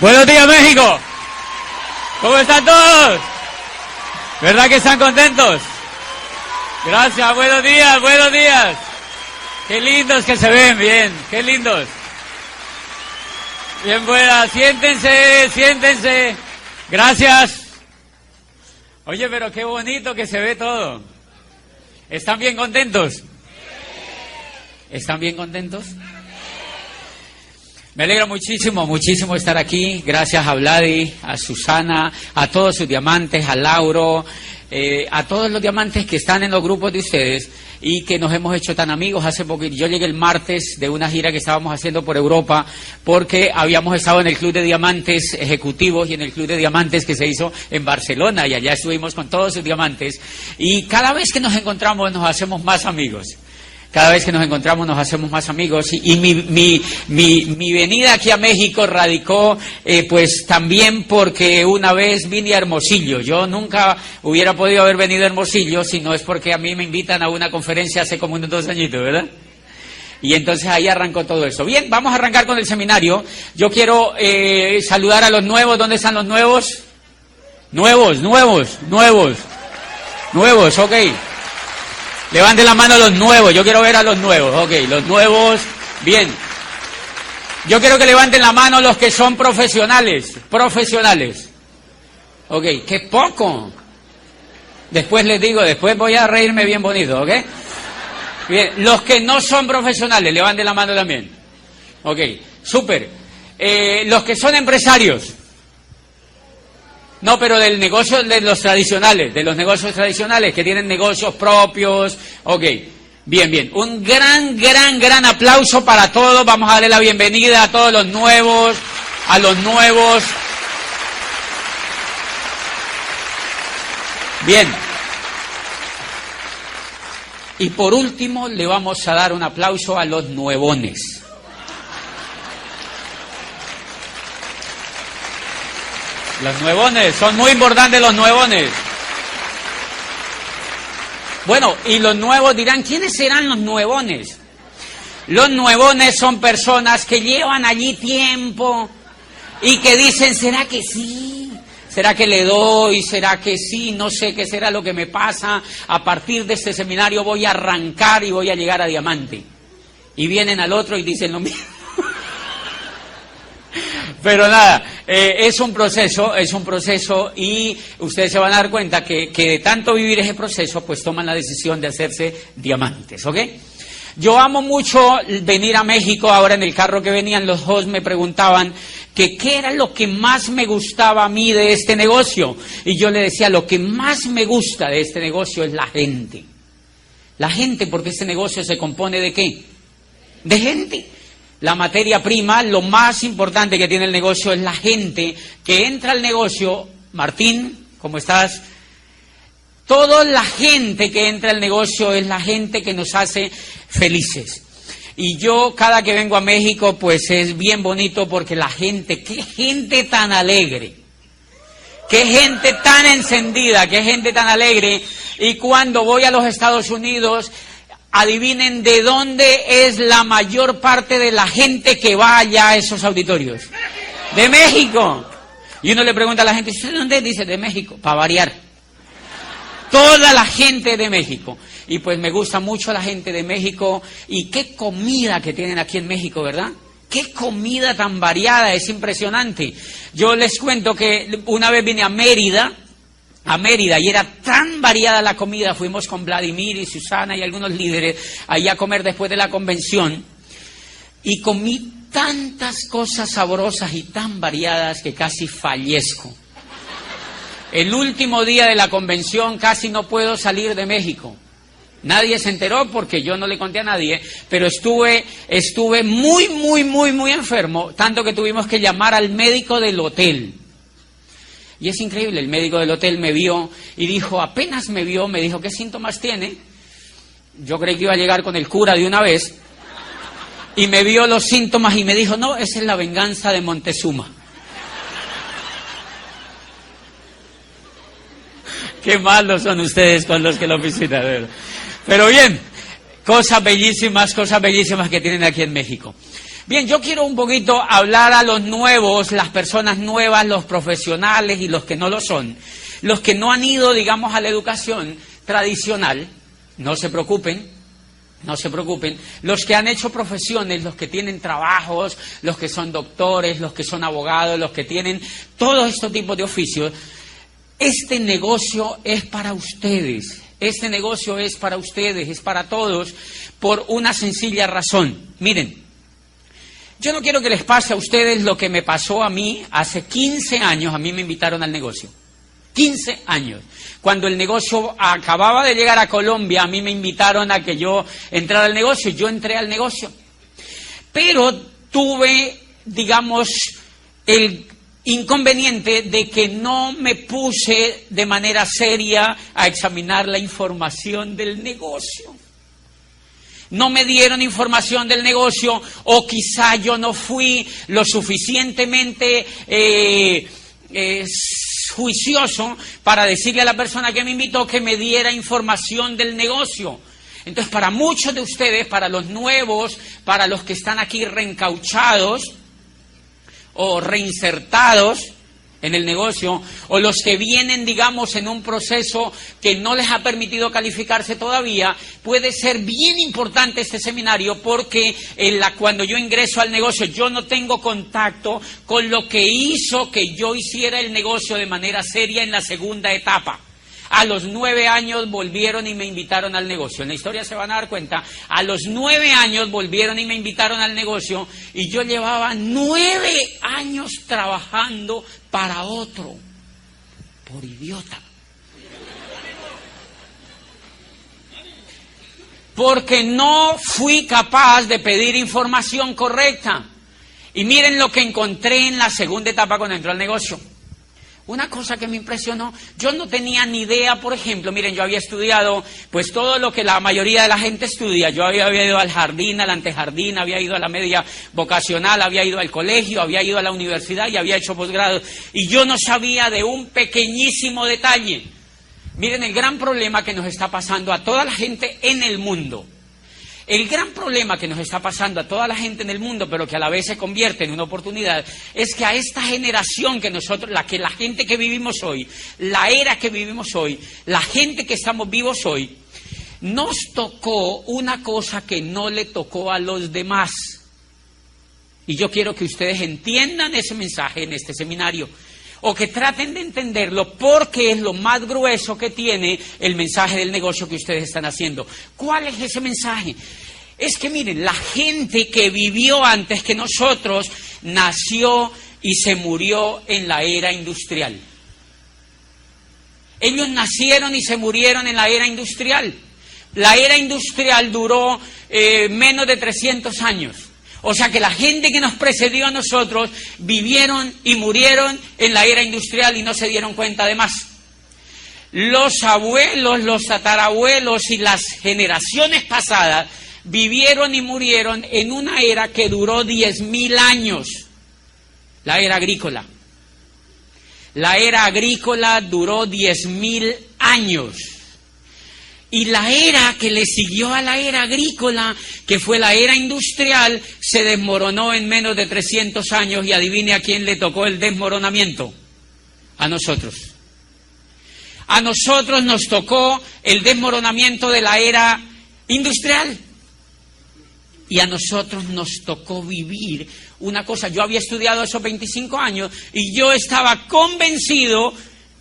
Buenos días, México. ¿Cómo están todos? ¿Verdad que están contentos? Gracias, buenos días, buenos días. Qué lindos que se ven, bien, qué lindos. Bien, buenas, siéntense, siéntense. Gracias. Oye, pero qué bonito que se ve todo. ¿Están bien contentos? ¿Están bien contentos? Me alegra muchísimo, muchísimo estar aquí. Gracias a Vladi, a Susana, a todos sus diamantes, a Lauro, a todos los diamantes que están en los grupos de ustedes y que nos hemos hecho tan amigos. Hace poco, yo llegué el martes de una gira que estábamos haciendo por Europa porque habíamos estado en el Club de Diamantes Ejecutivos y en el Club de Diamantes que se hizo en Barcelona, y allá estuvimos con todos sus diamantes, y cada vez que nos encontramos nos hacemos más amigos. Cada vez que nos encontramos nos hacemos más amigos, y mi venida aquí a México radicó pues también porque una vez vine a Hermosillo. Yo nunca hubiera podido haber venido a Hermosillo si no es porque a mí me invitan a una conferencia hace como unos 2 añitos, ¿verdad? Y entonces ahí arrancó todo eso. Bien, vamos a arrancar con el seminario. Yo quiero saludar a los nuevos. ¿Dónde están los nuevos? Nuevos, ok. Levanten la mano los nuevos, yo quiero ver a los nuevos, ok, los nuevos, bien. Yo quiero que levanten la mano los que son profesionales, ok, qué poco. Después les digo, después voy a reírme bien bonito, ok. Bien, los que no son profesionales, levanten la mano también, ok, súper. Los que son empresarios. No, pero del negocio de los tradicionales, de los negocios tradicionales que tienen negocios propios. Ok, bien. Un gran aplauso para todos. Vamos a darle la bienvenida a todos los nuevos, Bien. Y por último le vamos a dar un aplauso a los nuevones. Los nuevones, son muy importantes los nuevones. Bueno, y los nuevos dirán, ¿quiénes serán los nuevones? Los nuevones son personas que llevan allí tiempo y que dicen, ¿será que sí? ¿Será que le doy? ¿Será que sí? No sé qué será lo que me pasa. A partir de este seminario voy a arrancar y voy a llegar a diamante. Y vienen al otro y dicen lo mismo. Pero nada, es un proceso y ustedes se van a dar cuenta que de tanto vivir ese proceso, pues toman la decisión de hacerse diamantes, ¿ok? Yo amo mucho venir a México. Ahora en el carro que venían los hosts me preguntaban que qué era lo que más me gustaba a mí de este negocio. Y yo le decía, lo que más me gusta de este negocio es la gente. La gente, porque este negocio se compone ¿de qué? De gente. La materia prima, lo más importante que tiene el negocio es la gente que entra al negocio. Martín, ¿cómo estás? Toda la gente que entra al negocio es la gente que nos hace felices. Y yo cada que vengo a México pues es bien bonito porque la gente, qué gente tan alegre, qué gente tan encendida, qué gente tan alegre. Y cuando voy a los Estados Unidos, adivinen de dónde es la mayor parte de la gente que va allá a esos auditorios. De México. Y uno le pregunta a la gente, ¿de dónde? Dice, de México, para variar. Toda la gente de México. Y pues me gusta mucho la gente de México. Y qué comida que tienen aquí en México, ¿verdad? Qué comida tan variada, es impresionante. Yo les cuento que una vez vine a Mérida, y era tan variada la comida. Fuimos con Vladimir y Susana y algunos líderes ahí a comer después de la convención y comí tantas cosas sabrosas y tan variadas que casi fallezco. El último día de la convención casi no puedo salir de México. Nadie se enteró porque yo no le conté a nadie, pero estuve muy enfermo, tanto que tuvimos que llamar al médico del hotel. Y es increíble, el médico del hotel me vio y dijo, apenas me vio, me dijo, ¿qué síntomas tiene? Yo creí que iba a llegar con el cura de una vez. Y me vio los síntomas y me dijo, no, esa es la venganza de Montezuma. Qué malos son ustedes con los que lo visitan. Pero bien, cosas bellísimas que tienen aquí en México. Bien, yo quiero un poquito hablar a los nuevos, las personas nuevas, los profesionales y los que no lo son. Los que no han ido, digamos, a la educación tradicional, no se preocupen. No se preocupen, los que han hecho profesiones, los que tienen trabajos, los que son doctores, los que son abogados, los que tienen todos estos tipos de oficios, este negocio es para ustedes, este negocio es para ustedes, es para todos, por una sencilla razón. Miren, yo no quiero que les pase a ustedes lo que me pasó a mí hace 15 años, a mí me invitaron al negocio. 15 años. Cuando el negocio acababa de llegar a Colombia, a mí me invitaron a que yo entrara al negocio, yo entré al negocio. Pero tuve, digamos, el inconveniente de que no me puse de manera seria a examinar la información del negocio. No me dieron información del negocio, o quizá yo no fui lo suficientemente juicioso para decirle a la persona que me invitó que me diera información del negocio. Entonces, para muchos de ustedes, para los nuevos, para los que están aquí reencauchados o reinsertados en el negocio, o los que vienen, digamos, en un proceso que no les ha permitido calificarse todavía, puede ser bien importante este seminario, porque cuando yo ingreso al negocio, yo no tengo contacto con lo que hizo que yo hiciera el negocio de manera seria en la segunda etapa. A los 9 años volvieron y me invitaron al negocio. En la historia se van a dar cuenta, a los 9 años volvieron y me invitaron al negocio, y yo llevaba 9 años trabajando para otro, por idiota. Porque no fui capaz de pedir información correcta. Y miren lo que encontré en la segunda etapa cuando entró al negocio. Una cosa que me impresionó, yo no tenía ni idea, por ejemplo, miren, yo había estudiado pues todo lo que la mayoría de la gente estudia. Yo había ido al jardín, al antejardín, había ido a la media vocacional, había ido al colegio, había ido a la universidad y había hecho posgrado. Y yo no sabía de un pequeñísimo detalle. Miren el gran problema que nos está pasando a toda la gente en el mundo. El gran problema que nos está pasando a toda la gente en el mundo, pero que a la vez se convierte en una oportunidad, es que a esta generación que nosotros, la gente que vivimos hoy, la era que vivimos hoy, la gente que estamos vivos hoy, nos tocó una cosa que no le tocó a los demás. Y yo quiero que ustedes entiendan ese mensaje en este seminario, o que traten de entenderlo, porque es lo más grueso que tiene el mensaje del negocio que ustedes están haciendo. ¿Cuál es ese mensaje? Es que miren, la gente que vivió antes que nosotros nació y se murió en la era industrial. Ellos nacieron y se murieron en la era industrial. La era industrial duró menos de 300 años. O sea que la gente que nos precedió a nosotros vivieron y murieron en la era industrial y no se dieron cuenta de más. Los abuelos, los tatarabuelos y las generaciones pasadas vivieron y murieron en una era que duró 10.000 años. La era agrícola. La era agrícola duró 10.000 años. Y la era que le siguió a la era agrícola, que fue la era industrial, se desmoronó en menos de 300 años. Y adivine a quién le tocó el desmoronamiento. A nosotros. A nosotros nos tocó el desmoronamiento de la era industrial. Y a nosotros nos tocó vivir una cosa. Yo había estudiado esos 25 años y yo estaba convencido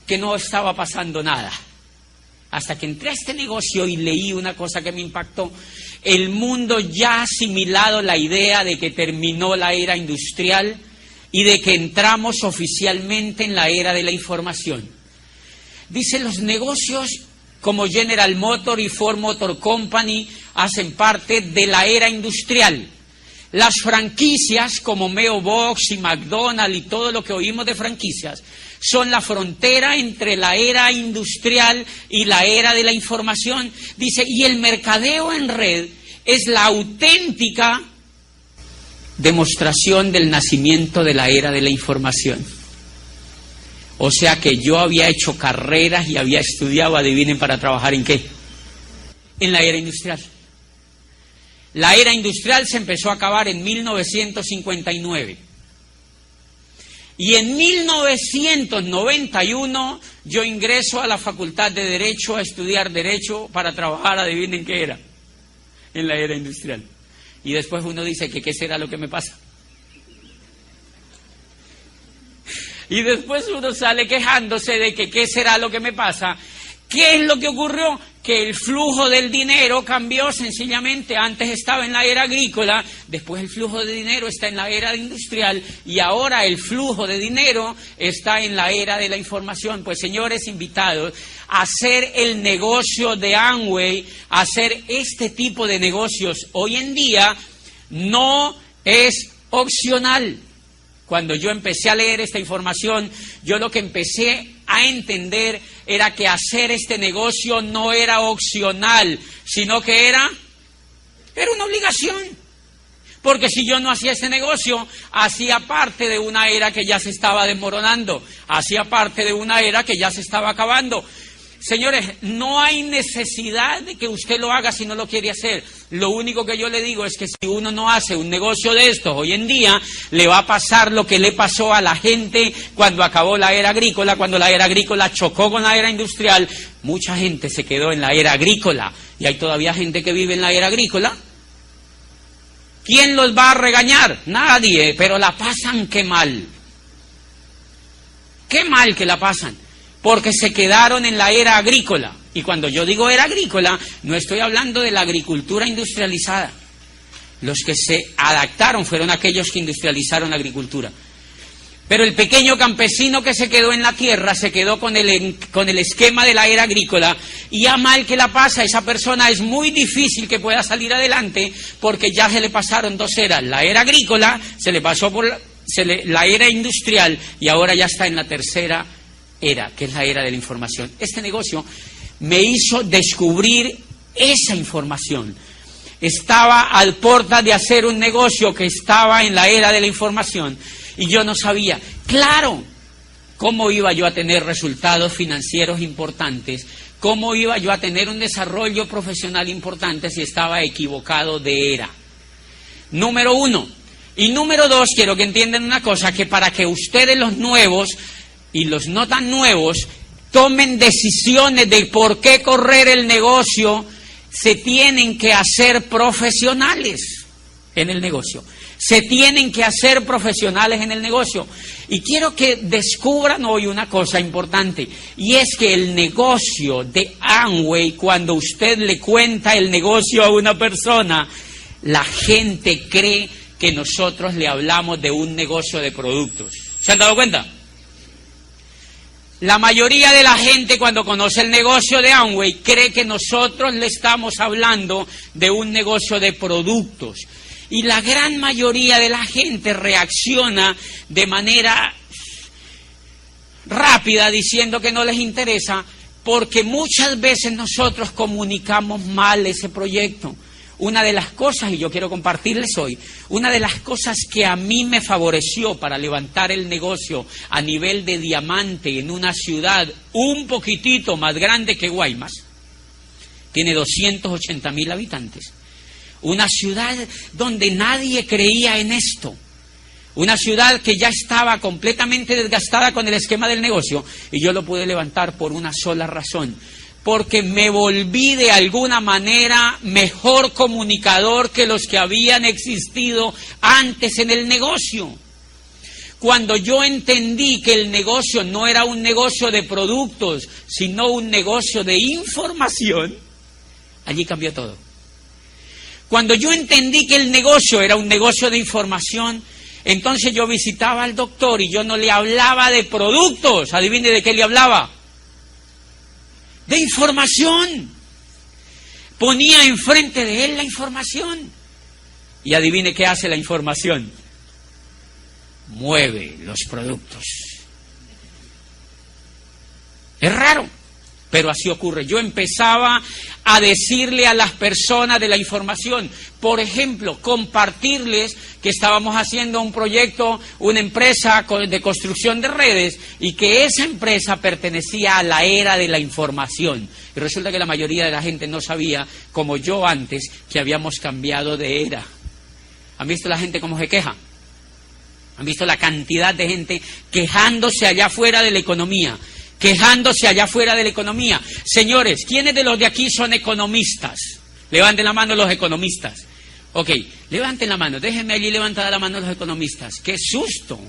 que no estaba pasando nada. Hasta que entré a este negocio y leí una cosa que me impactó. El mundo ya ha asimilado la idea de que terminó la era industrial y de que entramos oficialmente en la era de la información. Dice, los negocios como General Motors y Ford Motor Company hacen parte de la era industrial. Las franquicias como Meo Box y McDonald's y todo lo que oímos de franquicias son la frontera entre la era industrial y la era de la información. Dice, y el mercadeo en red es la auténtica demostración del nacimiento de la era de la información. O sea que yo había hecho carreras y había estudiado, adivinen, para trabajar ¿en qué? En la era industrial. La era industrial se empezó a acabar en 1959. Y en 1991 yo ingreso a la Facultad de Derecho a estudiar Derecho para trabajar, adivinen qué era, en la era industrial. Y después uno dice que qué será lo que me pasa. Y después uno sale quejándose de que qué será lo que me pasa. ¿Qué es lo que ocurrió? Que el flujo del dinero cambió sencillamente. Antes estaba en la era agrícola, después el flujo de dinero está en la era industrial y ahora el flujo de dinero está en la era de la información. Pues señores invitados, hacer el negocio de Amway, hacer este tipo de negocios hoy en día no es opcional. Cuando yo empecé a leer esta información, yo lo que empecé a entender era que hacer este negocio no era opcional, sino que era una obligación. Porque si yo no hacía este negocio, hacía parte de una era que ya se estaba desmoronando, hacía parte de una era que ya se estaba acabando. Señores, no hay necesidad de que usted lo haga si no lo quiere hacer. Lo único que yo le digo es que si uno no hace un negocio de estos hoy en día, le va a pasar lo que le pasó a la gente cuando acabó la era agrícola, cuando la era agrícola chocó con la era industrial. Mucha gente se quedó en la era agrícola y hay todavía gente que vive en la era agrícola. ¿Quién los va a regañar? Nadie, pero la pasan qué mal. Qué mal que la pasan. Porque se quedaron en la era agrícola. Y cuando yo digo era agrícola, no estoy hablando de la agricultura industrializada. Los que se adaptaron fueron aquellos que industrializaron la agricultura. Pero el pequeño campesino que se quedó en la tierra, se quedó con el esquema de la era agrícola, y a mal que la pasa, esa persona es muy difícil que pueda salir adelante, porque ya se le pasaron dos eras. La era agrícola, se le pasó por la era industrial, y ahora ya está en la tercera era, que es la era de la información. Este negocio me hizo descubrir esa información. Estaba al porta de hacer un negocio que estaba en la era de la información y yo no sabía, claro, cómo iba yo a tener resultados financieros importantes, cómo iba yo a tener un desarrollo profesional importante si estaba equivocado de era. Número uno. Y número dos, quiero que entiendan una cosa, que para que ustedes los nuevos y los no tan nuevos tomen decisiones de por qué correr el negocio, se tienen que hacer profesionales en el negocio. Se tienen que hacer profesionales en el negocio. Y quiero que descubran hoy una cosa importante, y es que el negocio de Amway, cuando usted le cuenta el negocio a una persona, la gente cree que nosotros le hablamos de un negocio de productos. ¿Se han dado cuenta? La mayoría de la gente cuando conoce el negocio de Amway cree que nosotros le estamos hablando de un negocio de productos. Y la gran mayoría de la gente reacciona de manera rápida diciendo que no les interesa, porque muchas veces nosotros comunicamos mal ese proyecto. Una de las cosas, y yo quiero compartirles hoy, una de las cosas que a mí me favoreció para levantar el negocio a nivel de diamante en una ciudad un poquitito más grande que Guaymas, tiene 280.000 habitantes, una ciudad donde nadie creía en esto, una ciudad que ya estaba completamente desgastada con el esquema del negocio, y yo lo pude levantar por una sola razón: porque me volví de alguna manera mejor comunicador que los que habían existido antes en el negocio. Cuando yo entendí que el negocio no era un negocio de productos, sino un negocio de información, allí cambió todo. Cuando yo entendí que el negocio era un negocio de información, entonces yo visitaba al doctor y yo no le hablaba de productos. ¿Adivine de qué le hablaba? De información. Ponía enfrente de él la información. Y adivine qué hace la información. Mueve los productos. Es raro. Pero así ocurre. Yo empezaba a decirle a las personas de la información, por ejemplo, compartirles que estábamos haciendo un proyecto, una empresa de construcción de redes, y que esa empresa pertenecía a la era de la información. Y resulta que la mayoría de la gente no sabía, como yo antes, que habíamos cambiado de era. ¿Han visto la gente cómo se queja? ¿Han visto la cantidad de gente quejándose allá afuera de la economía? Quejándose allá afuera de la economía. Señores, ¿quiénes de los de aquí son economistas? Levanten la mano los economistas. Ok, levanten la mano, déjenme allí levantada la mano los economistas. ¡Qué susto!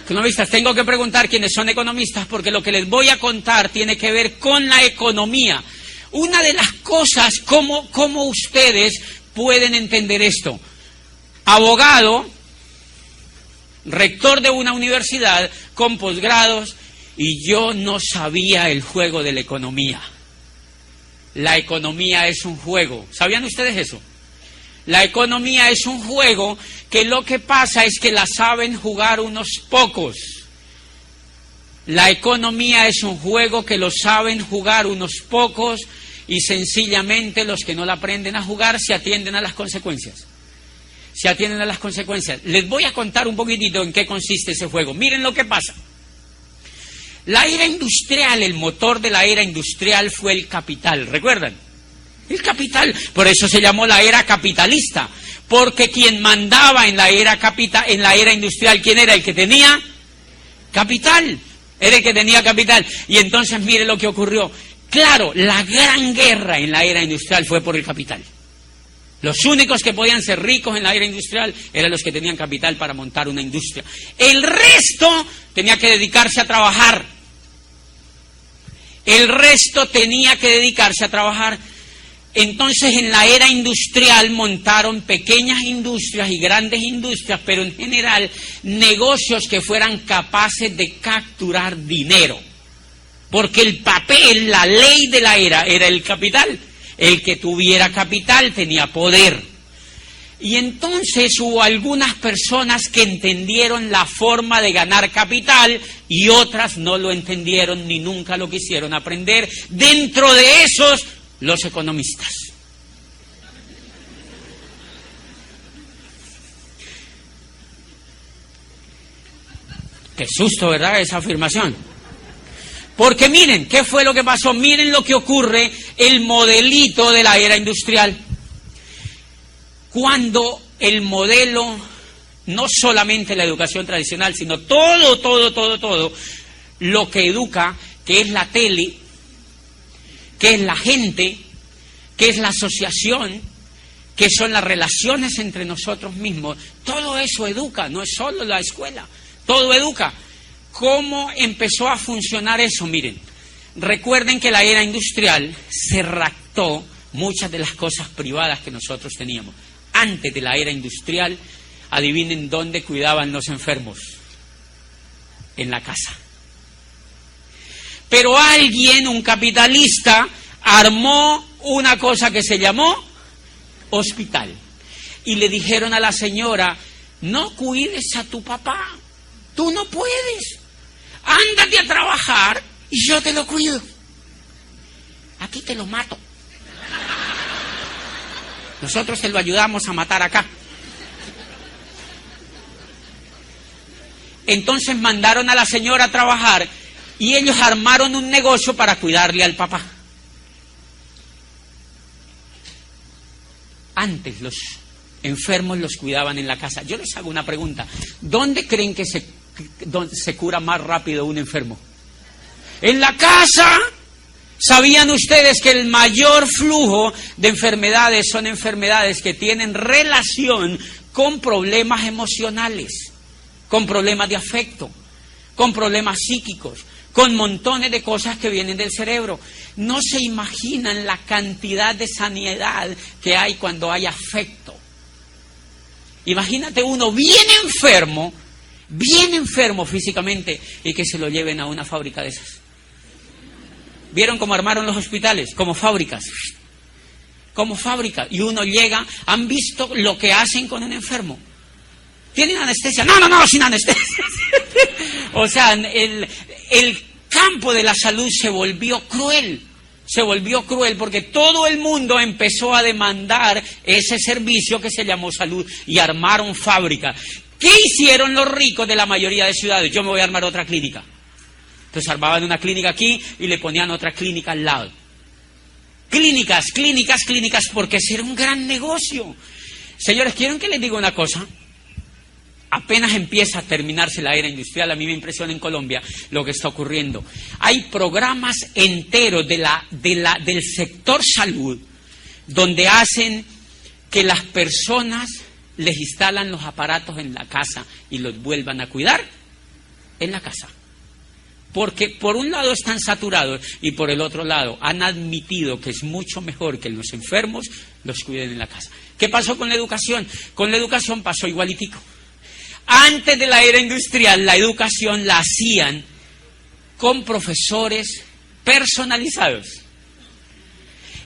Economistas, tengo que preguntar quiénes son economistas, porque lo que les voy a contar tiene que ver con la economía. Una de las cosas, ¿cómo ustedes pueden entender esto? Abogado, rector de una universidad, con posgrados, y yo no sabía el juego de la economía. La economía es un juego. ¿Sabían ustedes eso? La economía es un juego que lo que pasa es que la saben jugar unos pocos. La economía es un juego que lo saben jugar unos pocos y sencillamente los que no la aprenden a jugar se atienden a las consecuencias. Se atienden a las consecuencias. Les voy a contar un poquitito en qué consiste ese juego. Miren lo que pasa. La era industrial, el motor de la era industrial fue el capital, ¿recuerdan? El capital, por eso se llamó la era capitalista, porque quien mandaba en la era industrial, ¿quién era? El que tenía capital, era el que tenía capital. Y entonces mire lo que ocurrió. Claro, la gran guerra en la era industrial fue por el capital. Los únicos que podían ser ricos en la era industrial eran los que tenían capital para montar una industria. El resto tenía que dedicarse a trabajar. El resto tenía que dedicarse a trabajar. Entonces, en la era industrial montaron pequeñas industrias y grandes industrias, pero en general negocios que fueran capaces de capturar dinero. Porque el papel, la ley de la era el capital. El que tuviera capital tenía poder. Y entonces hubo algunas personas que entendieron la forma de ganar capital y otras no lo entendieron ni nunca lo quisieron aprender. Dentro de esos, los economistas. Qué susto, ¿verdad?, esa afirmación. Porque miren, ¿qué fue lo que pasó? Miren lo que ocurre, el modelito de la era industrial. Cuando el modelo, no solamente la educación tradicional, sino todo, lo que educa, que es la tele, que es la gente, que es la asociación, que son las relaciones entre nosotros mismos, todo eso educa, no es solo la escuela, todo educa. ¿Cómo empezó a funcionar eso? Miren, recuerden que la era industrial se raptó muchas de las cosas privadas que nosotros teníamos. Antes de la era industrial, adivinen dónde cuidaban los enfermos. En la casa. Pero alguien, un capitalista, armó una cosa que se llamó hospital. Y le dijeron a la señora, no cuides a tu papá, tú no puedes. Ándate a trabajar y yo te lo cuido. Aquí te lo mato. Nosotros te lo ayudamos a matar acá. Entonces mandaron a la señora a trabajar y ellos armaron un negocio para cuidarle al papá. Antes los enfermos los cuidaban en la casa. Yo les hago una pregunta. ¿Dónde creen que se cura más rápido un enfermo? En la casa. ¿Sabían ustedes que el mayor flujo de enfermedades son enfermedades que tienen relación con problemas emocionales, con problemas de afecto, con problemas psíquicos, con montones de cosas que vienen del cerebro? No se imaginan la cantidad de sanidad que hay cuando hay afecto. Imagínate uno bien enfermo físicamente, y que se lo lleven a una fábrica de esas. ¿Vieron cómo armaron los hospitales? Como fábricas. Como fábricas. Y uno llega, ¿han visto lo que hacen con un enfermo? ¿Tienen anestesia? No, sin anestesia. O sea, el campo de la salud se volvió cruel porque todo el mundo empezó a demandar ese servicio que se llamó salud y armaron fábricas. ¿Qué hicieron los ricos de la mayoría de ciudades? Yo me voy a armar otra clínica. Entonces armaban una clínica aquí y le ponían otra clínica al lado. Clínicas, porque ese era un gran negocio. Señores, ¿quieren que les diga una cosa? Apenas empieza a terminarse la era industrial, a mí me impresiona en Colombia lo que está ocurriendo. Hay programas enteros del sector salud donde hacen que las personas les instalan los aparatos en la casa y los vuelvan a cuidar en la casa. Porque por un lado están saturados y por el otro lado han admitido que es mucho mejor que los enfermos los cuiden en la casa. ¿Qué pasó con la educación? Con la educación pasó igualitico. Antes de la era industrial, la educación la hacían con profesores personalizados.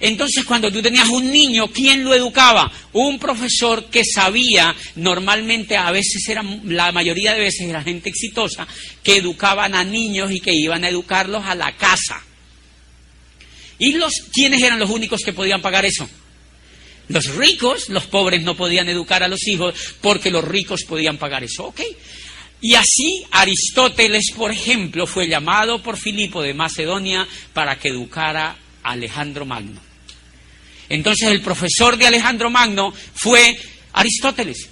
Entonces, cuando tú tenías un niño, ¿quién lo educaba? Un profesor que sabía, normalmente a veces la mayoría de veces era gente exitosa, que educaban a niños y que iban a educarlos a la casa. ¿Y quiénes eran los únicos que podían pagar eso? Los ricos. Los pobres no podían educar a los hijos porque los ricos podían pagar eso. ¿Ok? Y así Aristóteles, por ejemplo, fue llamado por Filipo de Macedonia para que educara a Alejandro Magno. Entonces el profesor de Alejandro Magno fue Aristóteles.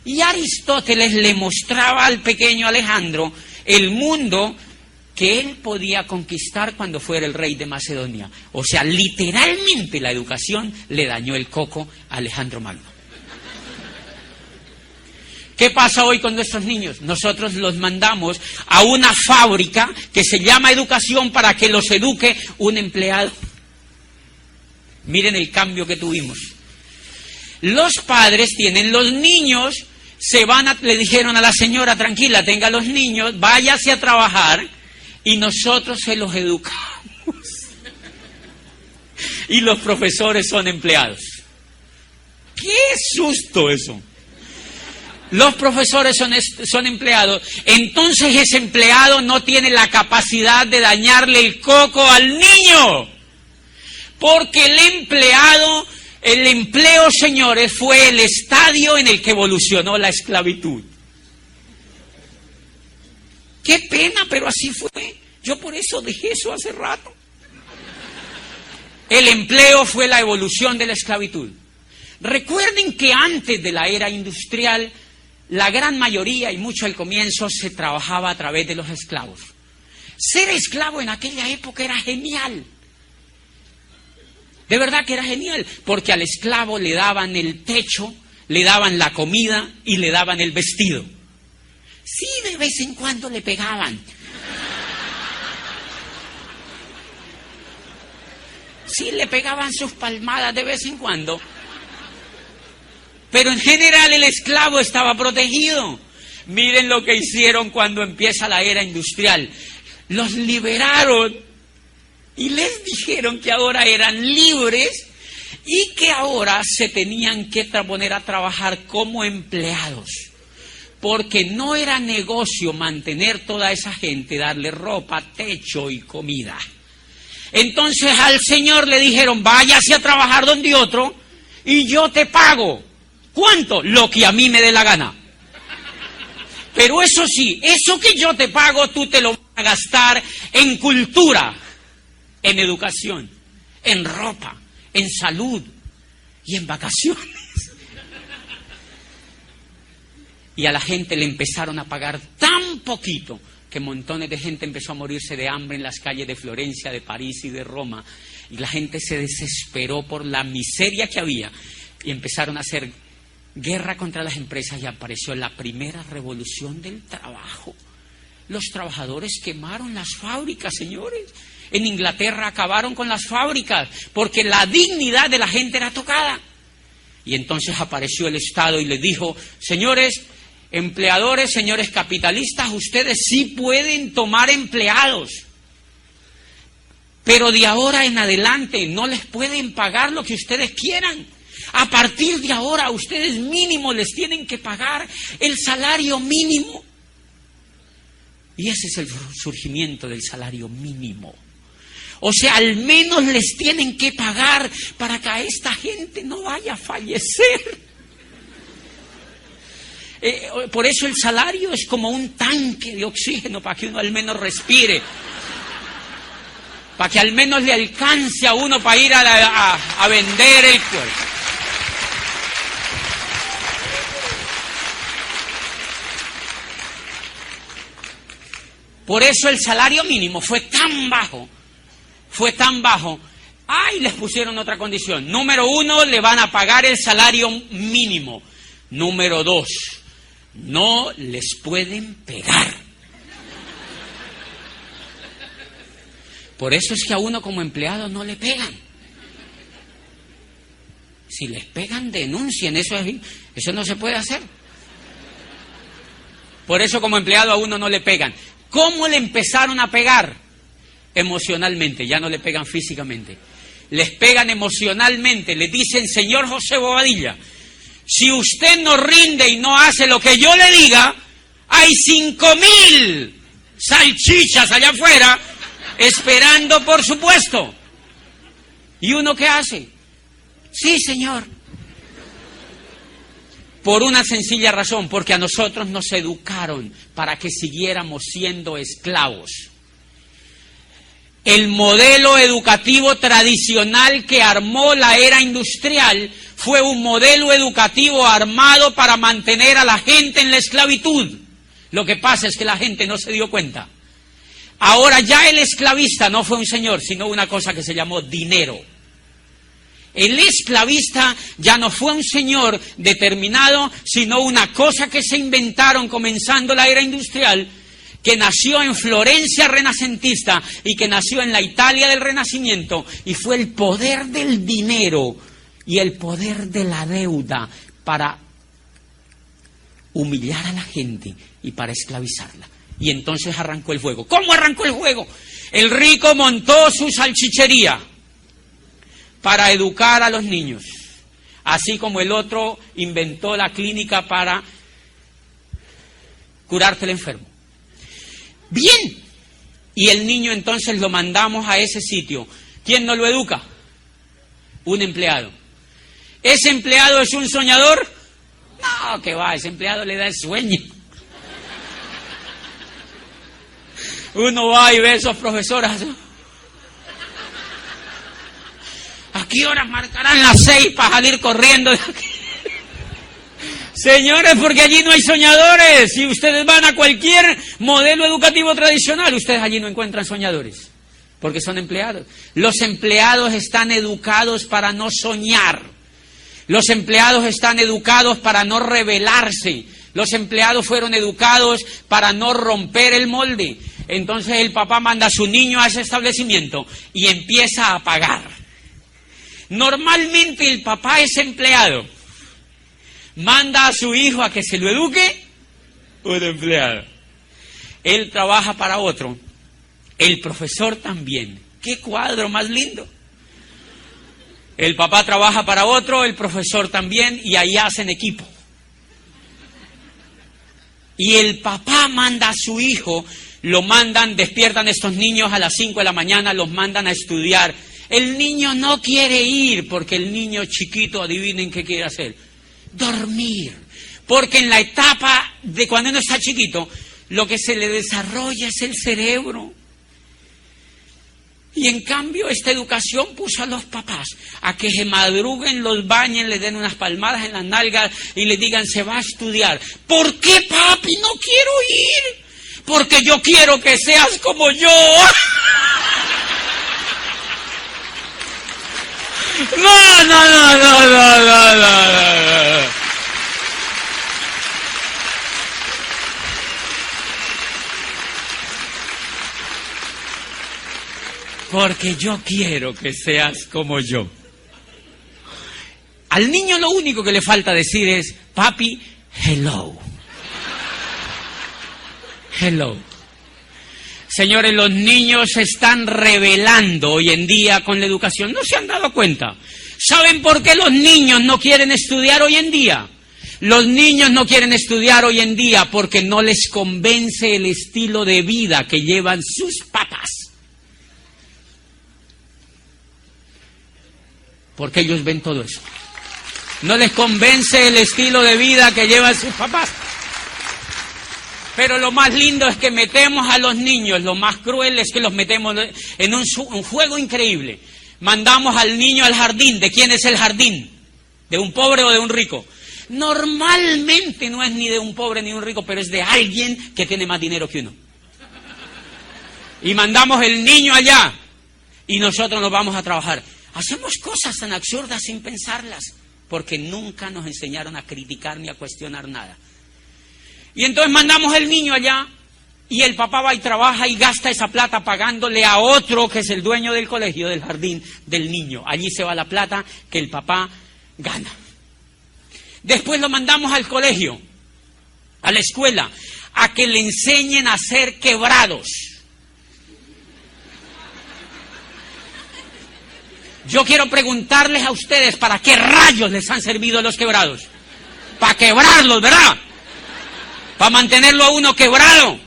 Y Aristóteles le mostraba al pequeño Alejandro el mundo que él podía conquistar cuando fuera el rey de Macedonia. O sea, literalmente la educación le dañó el coco a Alejandro Magno. ¿Qué pasa hoy con nuestros niños? Nosotros los mandamos a una fábrica que se llama educación para que los eduque un empleado. Miren el cambio que tuvimos. Los padres tienen los niños, le dijeron a la señora, tranquila, tenga los niños, váyase a trabajar y nosotros se los educamos. Y los profesores son empleados. ¡Qué susto eso! Los profesores son empleados, entonces ese empleado no tiene la capacidad de dañarle el coco al niño. Porque el empleo, señores, fue el estadio en el que evolucionó la esclavitud. Qué pena, pero así fue. Yo por eso dejé eso hace rato. El empleo fue la evolución de la esclavitud. Recuerden que antes de la era industrial, la gran mayoría y mucho al comienzo se trabajaba a través de los esclavos. Ser esclavo en aquella época era genial. De verdad que era genial, porque al esclavo le daban el techo, le daban la comida y le daban el vestido. Sí, de vez en cuando le pegaban. Sí, le pegaban sus palmadas de vez en cuando. Pero en general el esclavo estaba protegido. Miren lo que hicieron cuando empieza la era industrial. Los liberaron. Y les dijeron que ahora eran libres y que ahora se tenían que poner a trabajar como empleados. Porque no era negocio mantener toda esa gente, darle ropa, techo y comida. Entonces al señor le dijeron, váyase a trabajar donde otro y yo te pago. ¿Cuánto? Lo que a mí me dé la gana. Pero eso sí, eso que yo te pago tú te lo vas a gastar en cultura, en educación, en ropa, en salud y en vacaciones. Y a la gente le empezaron a pagar tan poquito que montones de gente empezó a morirse de hambre en las calles de Florencia, de París y de Roma. Y la gente se desesperó por la miseria que había y empezaron a hacer guerra contra las empresas y apareció la primera revolución del trabajo. Los trabajadores quemaron las fábricas, señores. En Inglaterra acabaron con las fábricas porque la dignidad de la gente era tocada. Y entonces apareció el Estado y les dijo, señores empleadores, señores capitalistas, ustedes sí pueden tomar empleados, pero de ahora en adelante no les pueden pagar lo que ustedes quieran. A partir de ahora ustedes mínimo les tienen que pagar el salario mínimo. Y ese es el surgimiento del salario mínimo. O sea, al menos les tienen que pagar para que a esta gente no vaya a fallecer. Por eso el salario es como un tanque de oxígeno para que uno al menos respire. Para que al menos le alcance a uno para ir a vender el cuerpo. Por eso el salario mínimo fue tan bajo. Y les pusieron otra condición. Número 1, le van a pagar el salario mínimo. Número 2, no les pueden pegar. Por eso es que a uno como empleado no le pegan. Si les pegan, denuncien. Eso no se puede hacer. Por eso como empleado a uno no le pegan. ¿Cómo le empezaron a pegar? Emocionalmente, ya no le pegan físicamente. Les pegan emocionalmente, le dicen, señor José Bobadilla, si usted no rinde y no hace lo que yo le diga, hay 5,000 salchichas allá afuera esperando por su puesto. ¿Y uno qué hace? Sí, señor. Por una sencilla razón, porque a nosotros nos educaron para que siguiéramos siendo esclavos. El modelo educativo tradicional que armó la era industrial fue un modelo educativo armado para mantener a la gente en la esclavitud. Lo que pasa es que la gente no se dio cuenta. Ahora ya el esclavista no fue un señor, sino una cosa que se llamó dinero. El esclavista ya no fue un señor determinado, sino una cosa que se inventaron comenzando la era industrial, que nació en Florencia renacentista y que nació en la Italia del Renacimiento, y fue el poder del dinero y el poder de la deuda para humillar a la gente y para esclavizarla. Y entonces arrancó el juego. ¿Cómo arrancó el juego? El rico montó su salchichería para educar a los niños, así como el otro inventó la clínica para curarte el enfermo. Bien, y el niño entonces lo mandamos a ese sitio. ¿Quién nos lo educa? Un empleado. ¿Ese empleado es un soñador? No, que va, ese empleado le da el sueño. Uno va y ve a esos profesores. ¿A qué horas marcarán las 6 para salir corriendo de aquí? Señores, porque allí no hay soñadores. Si ustedes van a cualquier modelo educativo tradicional, ustedes allí no encuentran soñadores, porque son empleados. Los empleados están educados para no soñar. Los empleados están educados para no rebelarse. Los empleados fueron educados para no romper el molde. Entonces el papá manda a su niño a ese establecimiento y empieza a pagar. Normalmente el papá es empleado. Manda a su hijo a que se lo eduque, un empleado. Él trabaja para otro. El profesor también. ¡Qué cuadro más lindo! El papá trabaja para otro, el profesor también, y ahí hacen equipo. Y el papá manda a su hijo, despiertan estos niños a las 5 de la mañana, los mandan a estudiar. El niño no quiere ir, porque el niño chiquito, adivinen qué quiere hacer. Dormir. Porque en la etapa de cuando uno está chiquito, lo que se le desarrolla es el cerebro. Y en cambio esta educación puso a los papás a que se madruguen, los bañen, le den unas palmadas en las nalgas y le digan, se va a estudiar. ¿Por qué, papi? No quiero ir. Porque yo quiero que seas como yo. No. Porque yo quiero que seas como yo. Al niño lo único que le falta decir es, papi, hello. Hello. Señores, los niños se están rebelando hoy en día con la educación. ¿No se han dado cuenta? ¿Saben por qué los niños no quieren estudiar hoy en día? Los niños no quieren estudiar hoy en día porque no les convence el estilo de vida que llevan sus papás. Porque ellos ven todo eso. No les convence el estilo de vida que llevan sus papás. Pero lo más lindo es que metemos a los niños, lo más cruel es que los metemos en un juego increíble. Mandamos al niño al jardín. ¿De quién es el jardín? ¿De un pobre o de un rico? Normalmente no es ni de un pobre ni de un rico, pero es de alguien que tiene más dinero que uno. Y mandamos el niño allá y nosotros nos vamos a trabajar. Hacemos cosas tan absurdas sin pensarlas, porque nunca nos enseñaron a criticar ni a cuestionar nada. Y entonces mandamos el niño allá y el papá va y trabaja y gasta esa plata pagándole a otro que es el dueño del colegio, del jardín del niño. Allí se va la plata que el papá gana. Después lo mandamos al colegio, a la escuela, a que le enseñen a ser quebrados. Yo quiero preguntarles a ustedes, ¿para qué rayos les han servido los quebrados? Para quebrarlos, ¿verdad? Para mantenerlo a uno quebrado.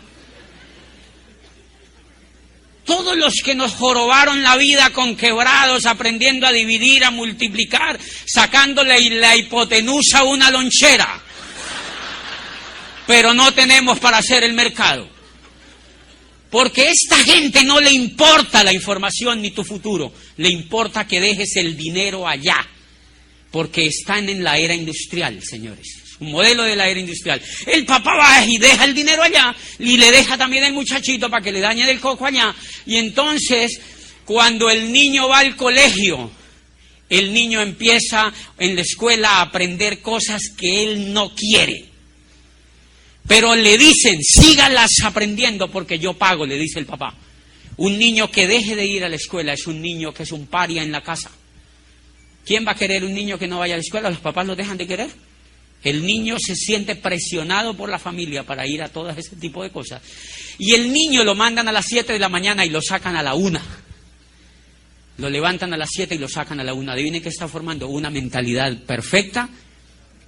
Todos los que nos jorobaron la vida con quebrados, aprendiendo a dividir, a multiplicar, sacándole la hipotenusa a una lonchera. Pero no tenemos para hacer el mercado. Porque a esta gente no le importa la información ni tu futuro. Le importa que dejes el dinero allá. Porque están en la era industrial, señores. Un modelo de la era industrial. El papá va y deja el dinero allá y le deja también el muchachito para que le dañe el coco allá. Y entonces, cuando el niño va al colegio, el niño empieza en la escuela a aprender cosas que él no quiere. Pero le dicen, sígalas aprendiendo porque yo pago, le dice el papá. Un niño que deje de ir a la escuela es un niño que es un paria en la casa. ¿Quién va a querer un niño que no vaya a la escuela? ¿Los papás lo dejan de querer? El niño se siente presionado por la familia para ir a todo ese tipo de cosas. Y el niño lo mandan a las 7 de la mañana y lo sacan a la 1. Lo levantan a las 7 y lo sacan a la 1. Adivinen qué está formando una mentalidad perfecta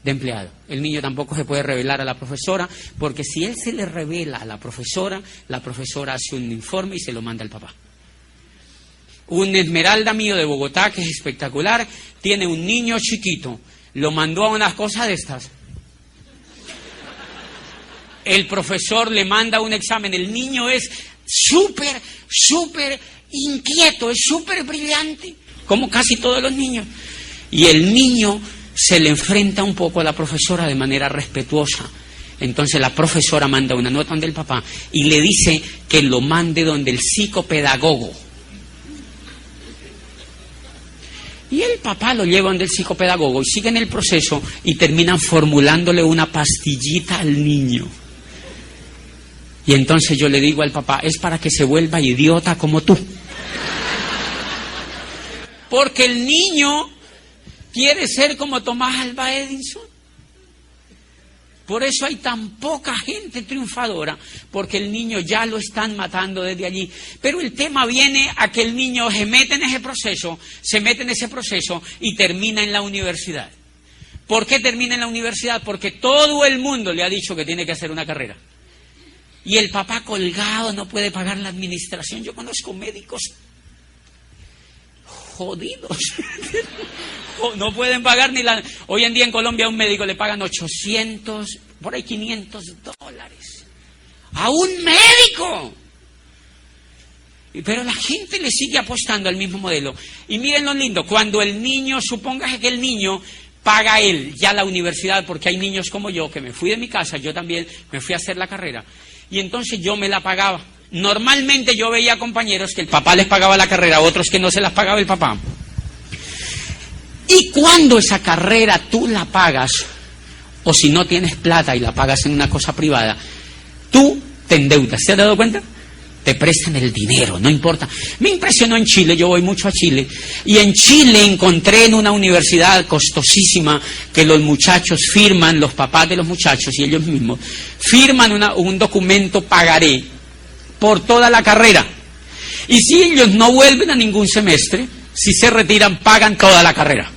de empleado. El niño tampoco se puede revelar a la profesora, porque si él se le revela a la profesora hace un informe y se lo manda al papá. Un esmeralda mío de Bogotá, que es espectacular, tiene un niño chiquito. Lo mandó a unas cosas de estas. El profesor le manda un examen. El niño es súper inquieto, es súper brillante, como casi todos los niños. Y el niño se le enfrenta un poco a la profesora de manera respetuosa. Entonces la profesora manda una nota donde el papá y le dice que lo mande donde el psicopedagogo. Y el papá lo lleva donde el psicopedagogo y siguen el proceso y terminan formulándole una pastillita al niño. Y entonces yo le digo al papá, es para que se vuelva idiota como tú. Porque el niño quiere ser como Tomás Alva Edison. Por eso hay tan poca gente triunfadora, porque el niño ya lo están matando desde allí. Pero el tema viene a que el niño se mete en ese proceso y termina en la universidad. ¿Por qué termina en la universidad? Porque todo el mundo le ha dicho que tiene que hacer una carrera. Y el papá colgado no puede pagar la administración. Yo conozco médicos jodidos. No pueden pagar ni la... Hoy en día en Colombia a un médico le pagan 800, por ahí $500. ¡A un médico! Pero la gente le sigue apostando al mismo modelo. Y miren lo lindo, cuando el niño, supóngase que el niño paga él ya la universidad, porque hay niños como yo, que me fui de mi casa, yo también me fui a hacer la carrera, y entonces yo me la pagaba. Normalmente yo veía compañeros que el papá les pagaba la carrera, otros que no se las pagaba el papá. Y cuando esa carrera tú la pagas, o si no tienes plata y la pagas en una cosa privada, tú te endeudas. ¿Se ha dado cuenta? Te prestan el dinero, no importa. Me impresionó en Chile, yo voy mucho a Chile, y en Chile encontré en una universidad costosísima que los muchachos firman, los papás de los muchachos y ellos mismos, firman un documento pagaré por toda la carrera. Y si ellos no vuelven a ningún semestre, si se retiran, pagan toda la carrera.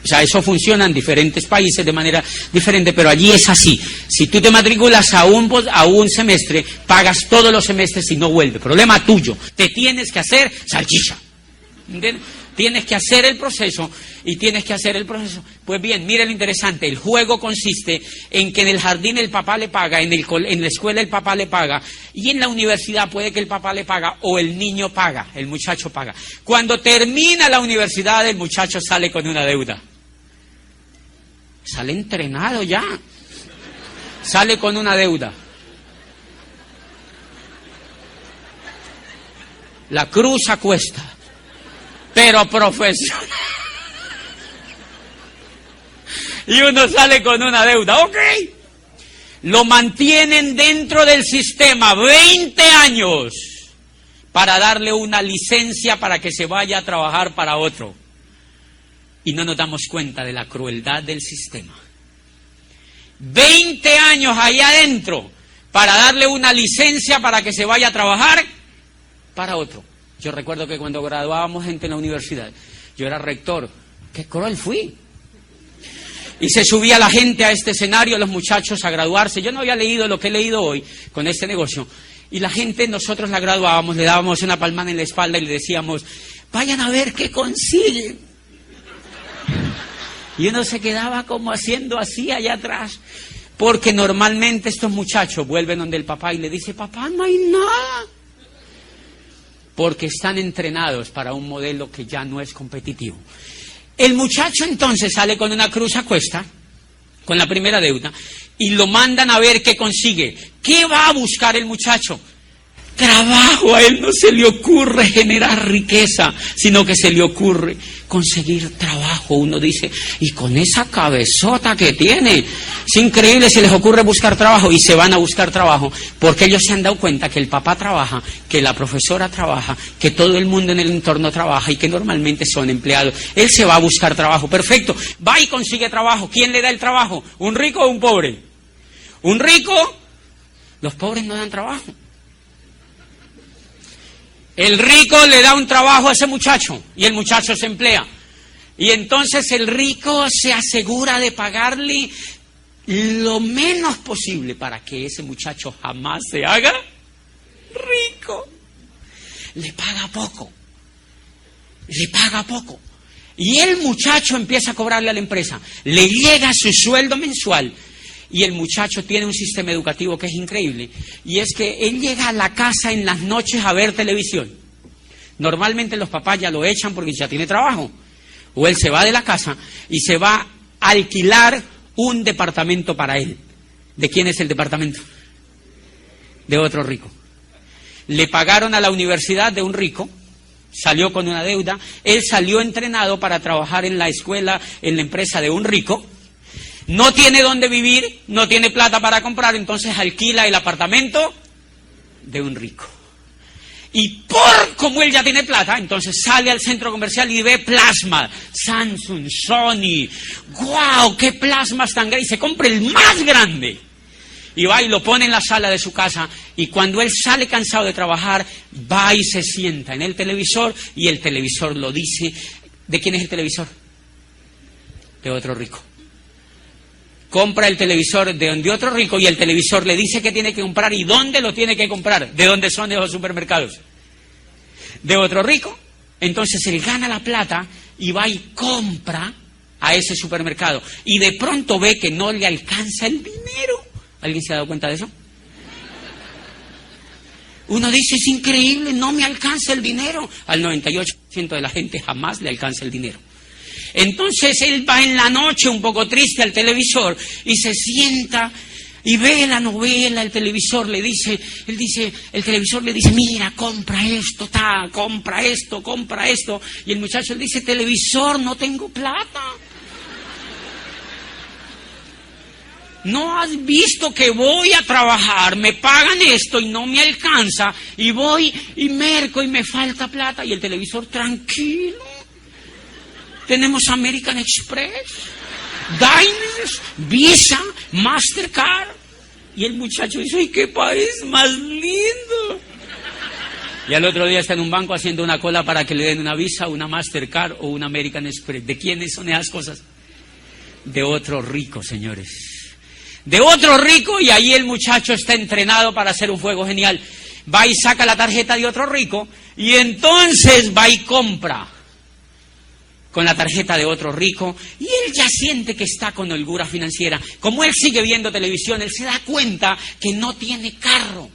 O sea, eso funciona en diferentes países de manera diferente, pero allí es así. Si tú te matriculas a un semestre, pagas todos los semestres y no vuelve. Problema tuyo. Te tienes que hacer salchicha. ¿Entiendes? Tienes que hacer el proceso y tienes que hacer el proceso. Pues bien, mire lo interesante. El juego consiste en que en el jardín el papá le paga, en la escuela el papá le paga y en la universidad puede que el papá le paga o el niño paga, el muchacho paga. Cuando termina la universidad el muchacho sale con una deuda. Sale entrenado ya. Sale con una deuda. La cruz a cuesta. Pero profesional. Y uno sale con una deuda. Ok. Lo mantienen dentro del sistema 20 años para darle una licencia para que se vaya a trabajar para otro. Y no nos damos cuenta de la crueldad del sistema. 20 años ahí adentro para darle una licencia para que se vaya a trabajar para otro. Yo recuerdo que cuando graduábamos gente en la universidad, yo era rector. ¡Qué cruel fui! Y se subía la gente a este escenario, los muchachos a graduarse. Yo no había leído lo que he leído hoy con este negocio. Y la gente, nosotros la graduábamos, le dábamos una palmada en la espalda y le decíamos, vayan a ver qué consiguen. Y uno se quedaba como haciendo así allá atrás, porque normalmente estos muchachos vuelven donde el papá y le dice, papá, no hay nada. Porque están entrenados para un modelo que ya no es competitivo. El muchacho entonces sale con una cruz a cuesta, con la primera deuda, y lo mandan a ver qué consigue. ¿Qué va a buscar el muchacho? Trabajo. A él no se le ocurre generar riqueza, sino que se le ocurre conseguir trabajo. Uno dice, y con esa cabezota que tiene, es increíble, se les ocurre buscar trabajo, y se van a buscar trabajo, porque ellos se han dado cuenta que el papá trabaja, que la profesora trabaja, que todo el mundo en el entorno trabaja, y que normalmente son empleados. Él se va a buscar trabajo, perfecto, va y consigue trabajo. ¿Quién le da el trabajo? ¿Un rico o un pobre? ¿Un rico? Los pobres no dan trabajo. El rico le da un trabajo a ese muchacho y el muchacho se emplea. Y entonces el rico se asegura de pagarle lo menos posible para que ese muchacho jamás se haga rico. Le paga poco. Le paga poco. Y el muchacho empieza a cobrarle a la empresa. Le llega su sueldo mensual. Y el muchacho tiene un sistema educativo que es increíble, y es que él llega a la casa en las noches a ver televisión. Normalmente los papás ya lo echan porque ya tiene trabajo. O él se va de la casa y se va a alquilar un departamento para él. ¿De quién es el departamento? De otro rico. Le pagaron a la universidad de un rico, salió con una deuda, él salió entrenado para trabajar en la escuela, en la empresa de un rico. No tiene dónde vivir, no tiene plata para comprar, entonces alquila el apartamento de un rico. Y como él ya tiene plata, entonces sale al centro comercial y ve plasma, Samsung, Sony, ¡guau! ¡Qué plasmas tan grandes! Y se compra el más grande. Y va y lo pone en la sala de su casa, y cuando él sale cansado de trabajar, va y se sienta en el televisor, y el televisor lo dice. ¿De quién es el televisor? De otro rico. Compra el televisor de otro rico y el televisor le dice que tiene que comprar y dónde lo tiene que comprar. ¿De dónde son esos supermercados? De otro rico. Entonces él gana la plata y va y compra a ese supermercado. Y de pronto ve que no le alcanza el dinero. ¿Alguien se ha dado cuenta de eso? Uno dice, es increíble, no me alcanza el dinero. Al 98% de la gente jamás le alcanza el dinero. Entonces él va en la noche un poco triste al televisor y se sienta y ve la novela, el televisor le dice, el televisor le dice, mira, compra esto, compra esto, y el muchacho le dice, televisor, no tengo plata. ¿No has visto que voy a trabajar, me pagan esto y no me alcanza, y voy y merco y me falta plata? Y el televisor, tranquilo. Tenemos American Express, Diners, Visa, Mastercard. Y el muchacho dice, ¡ay, qué país más lindo! Y al otro día está en un banco haciendo una cola para que le den una Visa, una Mastercard o una American Express. ¿De quiénes son esas cosas? De otro rico, señores. De otro rico, y ahí el muchacho está entrenado para hacer un juego genial. Va y saca la tarjeta de otro rico y entonces va y compra con la tarjeta de otro rico, y él ya siente que está con holgura financiera. Como él sigue viendo televisión, él se da cuenta que no tiene carro.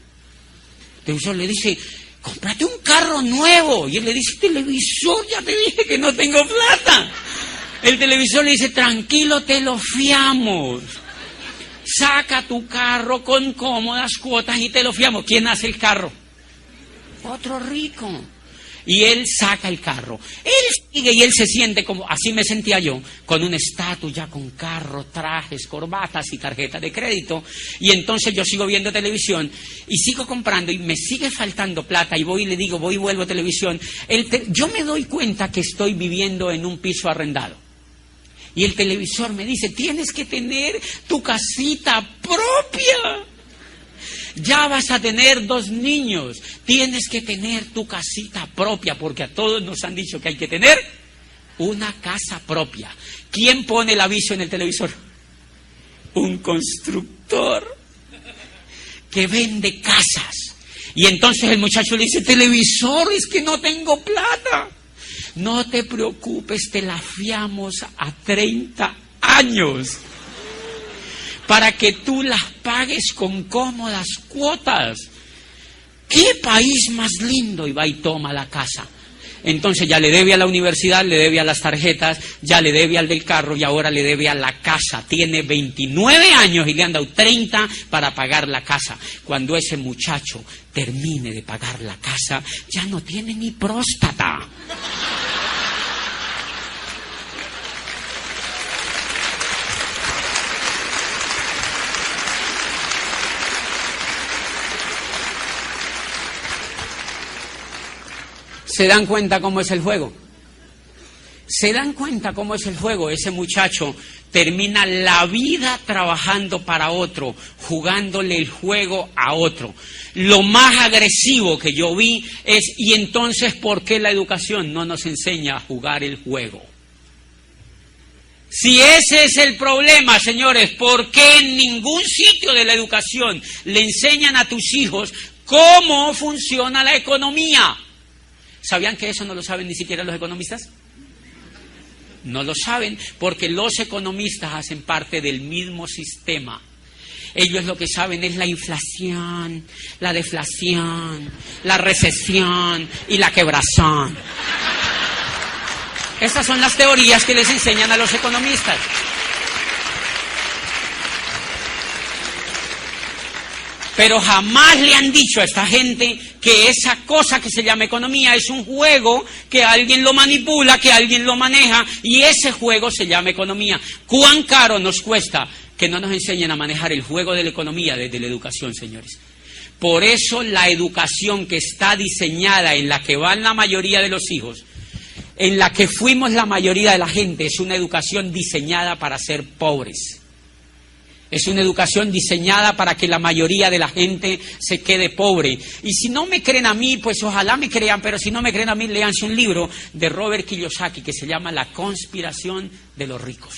El televisor le dice: cómprate un carro nuevo. Y él le dice: televisor, ya te dije que no tengo plata. El televisor le dice: tranquilo, te lo fiamos. Saca tu carro con cómodas cuotas y te lo fiamos. ¿Quién hace el carro? Otro rico. Y él saca el carro. Él sigue y él se siente como, así me sentía yo, con un estatus ya con carro, trajes, corbatas y tarjeta de crédito. Y entonces yo sigo viendo televisión y sigo comprando y me sigue faltando plata y voy y le digo, voy y vuelvo a televisión. Yo me doy cuenta que estoy viviendo en un piso arrendado. Y el televisor me dice: tienes que tener tu casita propia. Ya vas a tener 2 niños, tienes que tener tu casita propia, porque a todos nos han dicho que hay que tener una casa propia. ¿Quién pone el aviso en el televisor? Un constructor que vende casas. Y entonces el muchacho le dice: televisor, es que no tengo plata. No te preocupes, te la fiamos a 30 años. Para que tú las pagues con cómodas cuotas. ¡Qué país más lindo! Y va y toma la casa. Entonces ya le debe a la universidad, le debe a las tarjetas, ya le debe al del carro y ahora le debe a la casa. Tiene 29 años y le han dado 30 para pagar la casa. Cuando ese muchacho termine de pagar la casa, ya no tiene ni próstata. ¿Se dan cuenta cómo es el juego? ¿Se dan cuenta cómo es el juego? Ese muchacho termina la vida trabajando para otro, jugándole el juego a otro. Lo más agresivo que yo vi es: ¿y entonces por qué la educación no nos enseña a jugar el juego? Si ese es el problema, señores, ¿por qué en ningún sitio de la educación le enseñan a tus hijos cómo funciona la economía? ¿Sabían que eso no lo saben ni siquiera los economistas? No lo saben porque los economistas hacen parte del mismo sistema. Ellos lo que saben es la inflación, la deflación, la recesión y la quebrazón. Estas son las teorías que les enseñan a los economistas. Pero jamás le han dicho a esta gente que esa cosa que se llama economía es un juego, que alguien lo manipula, que alguien lo maneja, y ese juego se llama economía. ¿Cuán caro nos cuesta que no nos enseñen a manejar el juego de la economía desde la educación, señores? Por eso la educación que está diseñada, en la que van la mayoría de los hijos, en la que fuimos la mayoría de la gente, es una educación diseñada para ser pobres. Es una educación diseñada para que la mayoría de la gente se quede pobre. Y si no me creen a mí, pues ojalá me crean, pero si no me creen a mí, léanse un libro de Robert Kiyosaki que se llama La conspiración de los ricos,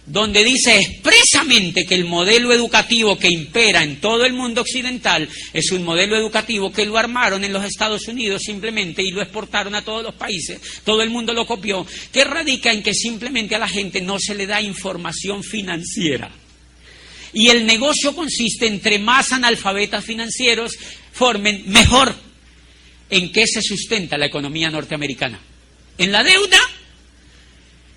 donde dice expresamente que el modelo educativo que impera en todo el mundo occidental es un modelo educativo que lo armaron en los Estados Unidos simplemente y lo exportaron a todos los países, todo el mundo lo copió, que radica en que simplemente a la gente no se le da información financiera. Y el negocio consiste: entre más analfabetas financieros formen, mejor. ¿En qué se sustenta la economía norteamericana? ¿En la deuda?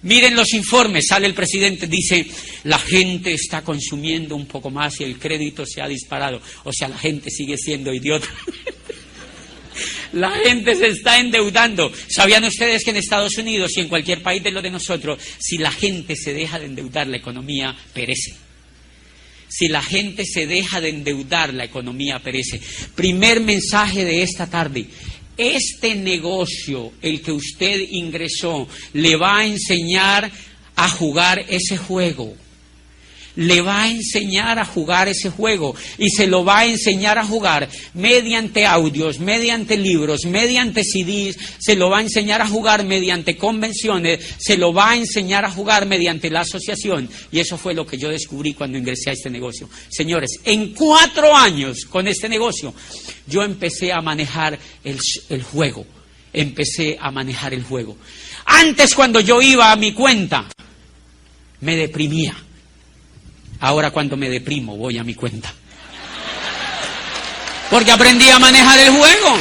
Miren los informes, sale el presidente, dice: la gente está consumiendo un poco más y el crédito se ha disparado. O sea, la gente sigue siendo idiota. La gente se está endeudando. ¿Sabían ustedes que en Estados Unidos y en cualquier país de lo de nosotros, si la gente se deja de endeudar, la economía perece? Si la gente se deja de endeudar, la economía perece. Primer mensaje de esta tarde: este negocio, el que usted ingresó, le va a enseñar a jugar ese juego. le va a enseñar a jugar ese juego y se lo va a enseñar a jugar mediante audios, mediante libros, mediante CDs, se lo va a enseñar a jugar mediante convenciones, se lo va a enseñar a jugar mediante la asociación. Y eso fue lo que yo descubrí cuando ingresé a este negocio. Señores, en 4 años con este negocio, yo empecé a manejar el juego. Empecé a manejar el juego. Antes, cuando yo iba a mi cuenta, me deprimía. Ahora, cuando me deprimo, voy a mi cuenta. Porque aprendí a manejar el juego.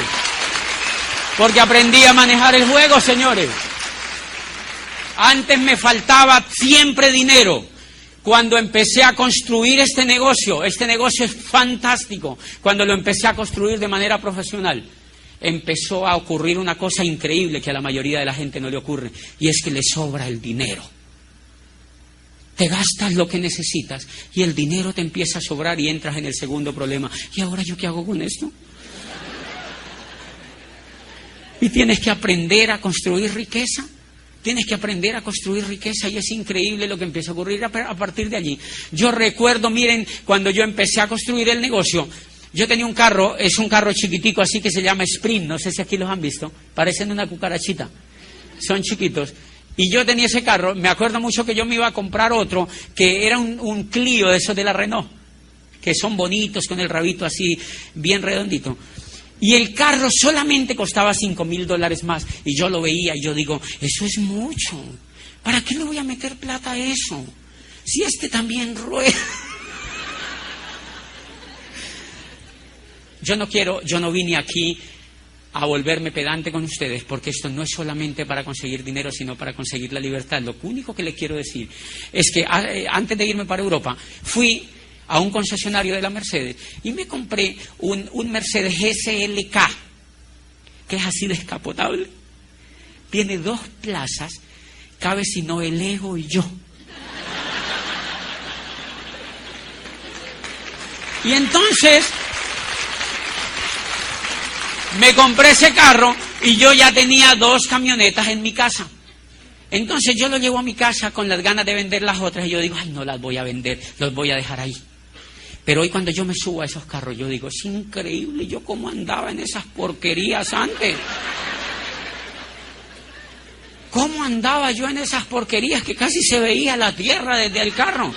Porque aprendí a manejar el juego, señores. Antes me faltaba siempre dinero. Cuando empecé a construir este negocio es fantástico. Cuando lo empecé a construir de manera profesional, empezó a ocurrir una cosa increíble que a la mayoría de la gente no le ocurre, y es que le sobra el dinero. Te gastas lo que necesitas y el dinero te empieza a sobrar y entras en el segundo problema. ¿Y ahora yo qué hago con esto? Y tienes que aprender a construir riqueza. Tienes que aprender a construir riqueza y es increíble lo que empieza a ocurrir a partir de allí. Yo recuerdo, miren, cuando yo empecé a construir el negocio, yo tenía un carro, es un carro chiquitico así que se llama Sprint, no sé si aquí los han visto, parecen una cucarachita, son chiquitos. Y yo tenía ese carro, me acuerdo mucho que yo me iba a comprar otro, que era un Clio de esos de la Renault, que son bonitos con el rabito así bien redondito. Y el carro solamente costaba $5,000 más. Y yo lo veía y yo digo, eso es mucho. ¿Para qué le voy a meter plata a eso? Si este también rueda. Yo no vine aquí a volverme pedante con ustedes, porque esto no es solamente para conseguir dinero, sino para conseguir la libertad. Lo único que les quiero decir es que antes de irme para Europa, fui a un concesionario de la Mercedes y me compré un Mercedes SLK, que es así descapotable. Tiene 2 plazas, cabe sino el ego y yo. Y entonces me compré ese carro y yo ya tenía 2 camionetas en mi casa. Entonces yo lo llevo a mi casa con las ganas de vender las otras y yo digo, ay, no las voy a vender, los voy a dejar ahí. Pero hoy cuando yo me subo a esos carros, yo digo, es increíble, yo cómo andaba en esas porquerías antes. ¿Cómo andaba yo en esas porquerías que casi se veía la tierra desde el carro?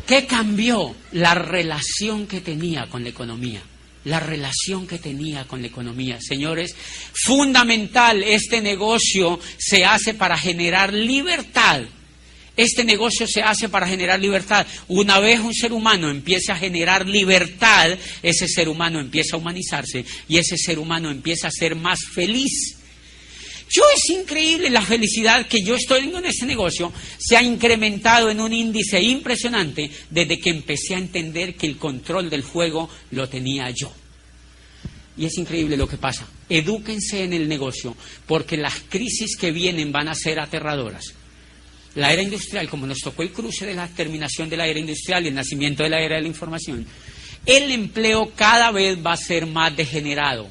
¿Qué cambió? La relación que tenía con la economía. La relación que tenía con la economía. Señores, fundamental, este negocio se hace para generar libertad. Este negocio se hace para generar libertad. Una vez un ser humano empieza a generar libertad, ese ser humano empieza a humanizarse y ese ser humano empieza a ser más feliz. Es increíble la felicidad que yo estoy en este negocio. Se ha incrementado en un índice impresionante desde que empecé a entender que el control del juego lo tenía yo. Y es increíble lo que pasa. Edúquense en el negocio, porque las crisis que vienen van a ser aterradoras. La era industrial, como nos tocó el cruce de la terminación de la era industrial y el nacimiento de la era de la información, el empleo cada vez va a ser más degenerado.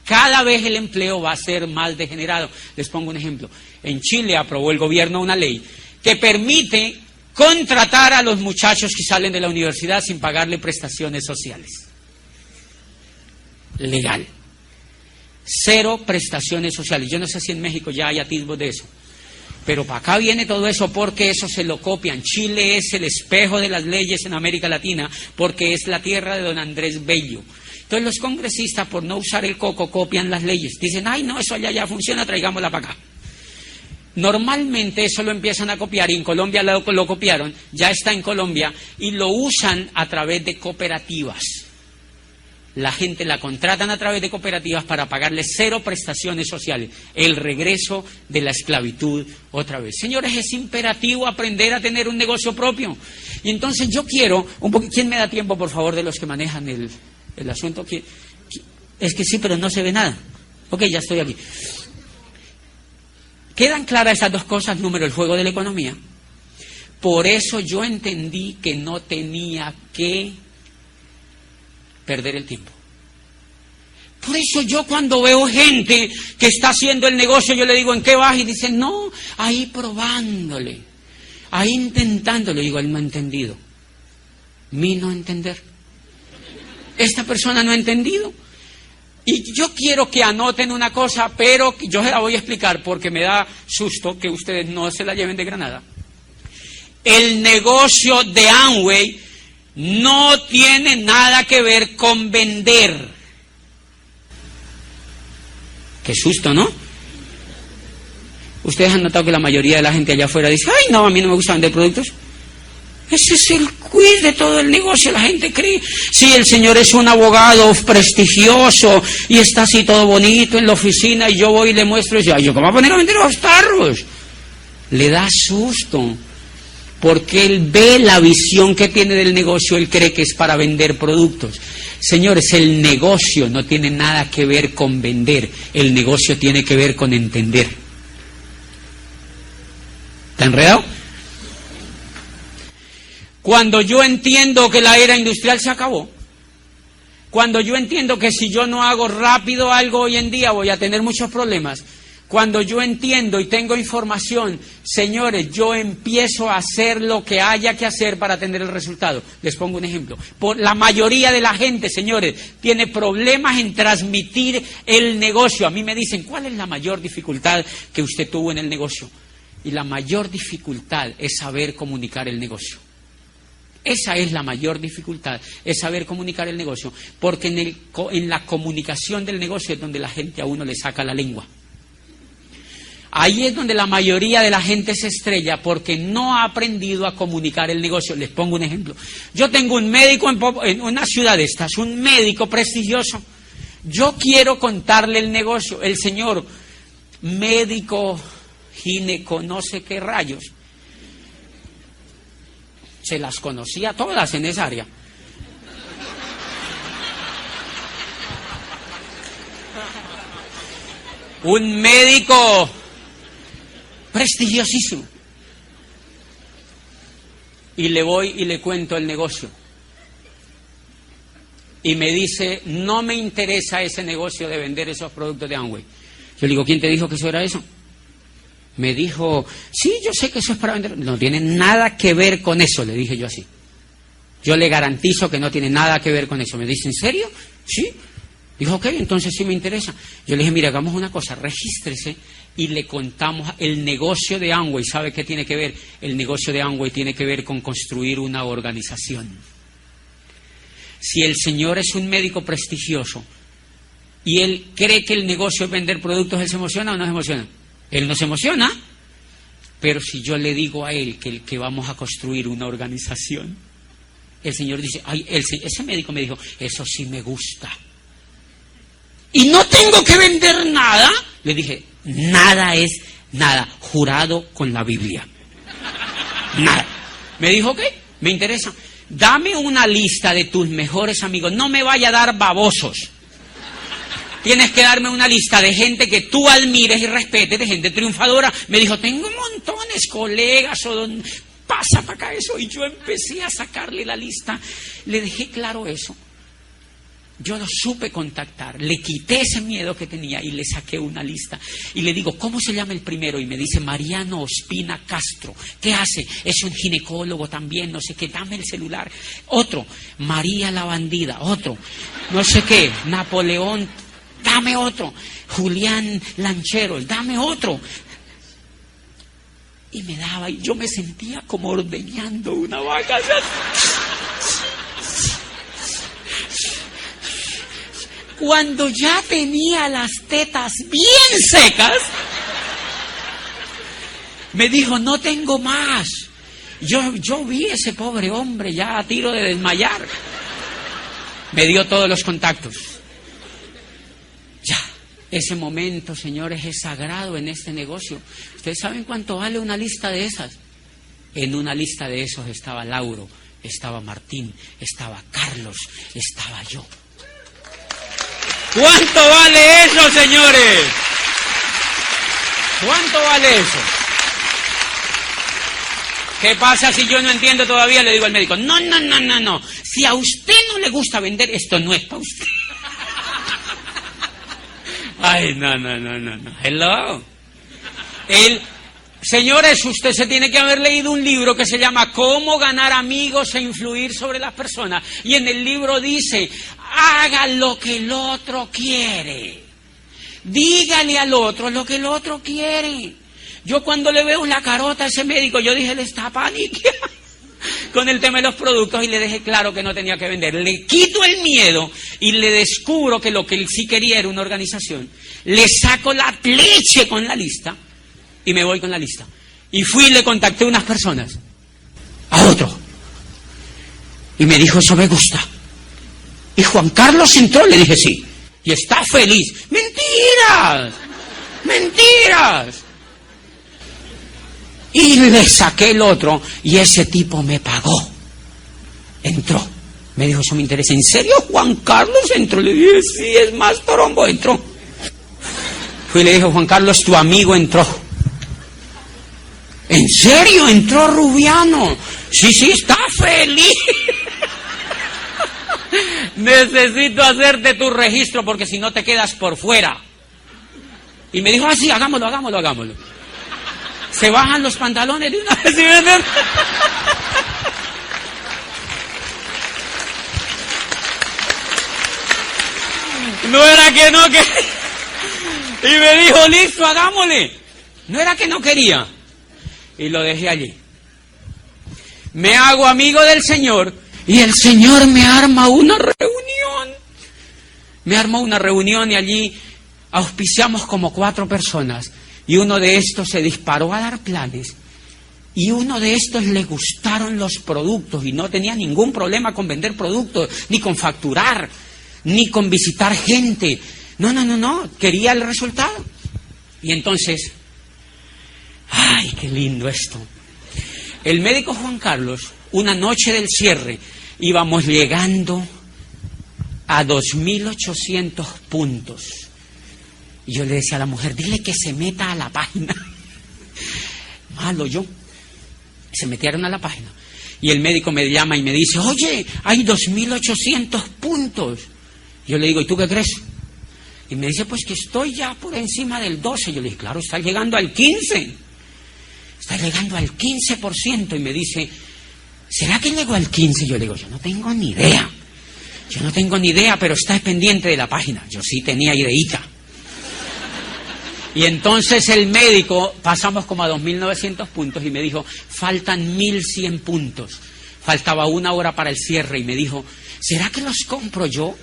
Cada vez el empleo va a ser más degenerado. Les pongo un ejemplo. En Chile aprobó el gobierno una ley que permite contratar a los muchachos que salen de la universidad sin pagarle prestaciones sociales. Legal. 0 prestaciones sociales. Yo no sé si en México ya hay atisbos de eso. Pero para acá viene todo eso porque eso se lo copian. Chile es el espejo de las leyes en América Latina porque es la tierra de don Andrés Bello. Entonces los congresistas, por no usar el coco, copian las leyes. Dicen, ay, no, eso allá ya funciona, traigámosla para acá. Normalmente eso lo empiezan a copiar y en Colombia lo copiaron, ya está en Colombia y lo usan a través de cooperativas. La gente la contratan a través de cooperativas para pagarle 0 prestaciones sociales. El regreso de la esclavitud otra vez. Señores, es imperativo aprender a tener un negocio propio. Y entonces yo quiero, ¿quién me da tiempo, por favor, de los que manejan el asunto? Es que sí, pero no se ve nada. Ok, ya estoy aquí. ¿Quedan claras estas 2 cosas? Número, el juego de la economía. Por eso yo entendí que no tenía que perder el tiempo. Por eso yo cuando veo gente que está haciendo el negocio, yo le digo, ¿en qué vas? Y dicen, no, ahí probándole. ahí intentando, le digo, él no ha entendido. Mi no entender. Esta persona no ha entendido. Y yo quiero que anoten una cosa, pero yo se la voy a explicar porque me da susto que ustedes no se la lleven de granada. El negocio de Amway no tiene nada que ver con vender. Qué susto, ¿no? Ustedes han notado que la mayoría de la gente allá afuera dice, ay, no, a mí no me gusta vender productos. Ese es el quiz de todo el negocio. La gente cree, sí, el señor es un abogado prestigioso y está así todo bonito en la oficina y yo voy y le muestro y dice, ay, ¿yo cómo voy a poner a vender los tarros? Le da susto, porque él ve la visión que tiene del negocio, él cree que es para vender productos. Señores, el negocio no tiene nada que ver con vender, el negocio tiene que ver con entender. ¿Está enredado? Cuando yo entiendo que la era industrial se acabó, cuando yo entiendo que si yo no hago rápido algo hoy en día voy a tener muchos problemas, cuando yo entiendo y tengo información, señores, yo empiezo a hacer lo que haya que hacer para tener el resultado. Les pongo un ejemplo. La mayoría de la gente, señores, tiene problemas en transmitir el negocio. A mí me dicen, ¿cuál es la mayor dificultad que usted tuvo en el negocio? Y la mayor dificultad es saber comunicar el negocio. Esa es la mayor dificultad, es saber comunicar el negocio, porque en la comunicación del negocio es donde la gente a uno le saca la lengua. Ahí es donde la mayoría de la gente se estrella, porque no ha aprendido a comunicar el negocio. Les pongo un ejemplo. Yo tengo un médico en una ciudad de estas, un médico prestigioso. Yo quiero contarle el negocio. El señor médico, gineco, no sé qué rayos, se las conocía todas en esa área. Un médico prestigiosísimo. Y le voy y le cuento el negocio. Y me dice, no me interesa ese negocio de vender esos productos de Amway. Yo le digo, ¿quién te dijo que eso era eso? Me dijo, sí, yo sé que eso es para vender. No tiene nada que ver con eso, le dije yo así. Yo le garantizo que no tiene nada que ver con eso. Me dice, ¿en serio? Sí. Dijo, ok, entonces sí me interesa. Yo le dije, mira, hagamos una cosa, regístrese y le contamos el negocio de Amway. ¿Sabe qué tiene que ver? El negocio de Amway tiene que ver con construir una organización. Si el señor es un médico prestigioso y él cree que el negocio es vender productos, ¿él se emociona o no se emociona? Él no se emociona, pero si yo le digo a él que vamos a construir una organización, el señor dice, ay, ese médico me dijo, eso sí me gusta. Y no tengo que vender nada. Le dije, nada es nada, jurado con la Biblia. Nada. Me dijo, ok, me interesa. Dame una lista de tus mejores amigos, no me vaya a dar babosos. Tienes que darme una lista de gente que tú admires y respetes, de gente triunfadora. Me dijo, tengo montones, colegas, pasa para acá eso. Y yo empecé a sacarle la lista. Le dejé claro eso. Yo lo supe contactar, le quité ese miedo que tenía y le saqué una lista. Y le digo, ¿cómo se llama el primero? Y me dice, Mariano Ospina Castro. ¿Qué hace? Es un ginecólogo también, no sé qué, dame el celular. Otro, María la Bandida. Otro, no sé qué, Napoleón. Dame otro. Julián Lanchero, dame otro. Y me daba, y yo me sentía como ordeñando una vaca. Cuando ya tenía las tetas bien secas, me dijo, no tengo más. Yo vi a ese pobre hombre ya a tiro de desmayar. Me dio todos los contactos. Ya, ese momento, señores, es sagrado en este negocio. ¿Ustedes saben cuánto vale una lista de esas? En una lista de esos estaba Lauro, estaba Martín, estaba Carlos, estaba yo. ¿Cuánto vale eso, señores? ¿Cuánto vale eso? ¿Qué pasa si yo no entiendo todavía? Le digo al médico, no. Si a usted no le gusta vender, esto no es para usted. Ay, no. Hello. Señores, usted se tiene que haber leído un libro que se llama Cómo ganar amigos e influir sobre las personas. Y en el libro dice, haga lo que el otro quiere. Dígale al otro lo que el otro quiere. Yo cuando le veo la carota a ese médico, yo dije, le está paniqueando con el tema de los productos y le dejé claro que no tenía que vender. Le quito el miedo y le descubro que lo que él sí quería era una organización. Le saco la leche con la lista y me voy con la lista. Y fui y le contacté a unas personas, a otro. Y me dijo, eso me gusta. Y Juan Carlos entró, le dije sí. Y está feliz. ¡Mentiras! ¡Mentiras! Y le saqué el otro y ese tipo me pagó. Entró. Me dijo, eso me interesa. ¿En serio Juan Carlos entró? Le dije, sí, es más trombo, entró. Fui y le dije, Juan Carlos, tu amigo entró. ¿En serio entró Rubiano? Sí, está feliz. Necesito hacerte tu registro porque si no te quedas por fuera. Y me dijo, sí, hagámoslo. Se bajan los pantalones de una vez, ¿sí me entiendes? No era que no quería. Y me dijo, listo, hagámosle. No era que no quería. Y lo dejé allí. Me hago amigo del Señor y el Señor me arma una reunión. Me armó una reunión y allí auspiciamos como 4 personas. Y uno de estos se disparó a dar planes. Y uno de estos le gustaron los productos y no tenía ningún problema con vender productos, ni con facturar, ni con visitar gente. No, quería el resultado. Y entonces, ¡ay, qué lindo esto! El médico Juan Carlos, una noche del cierre, íbamos llegando a 2.800 puntos. Y yo le decía a la mujer, dile que se meta a la página. Malo yo. Se metieron a la página. Y el médico me llama y me dice, oye, hay 2.800 puntos. Yo le digo, ¿y tú qué crees? Y me dice, pues que estoy ya por encima del 12. Yo le dije, claro, está llegando al 15. Está llegando al 15%. Y me dice, ¿será que llegó al 15? Yo le digo, yo no tengo ni idea. Pero está pendiente de la página. Yo sí tenía ideita. Y entonces el médico, pasamos como a 2.900 puntos y me dijo, faltan 1.100 puntos. Faltaba 1 hora para el cierre y me dijo, ¿será que los compro yo?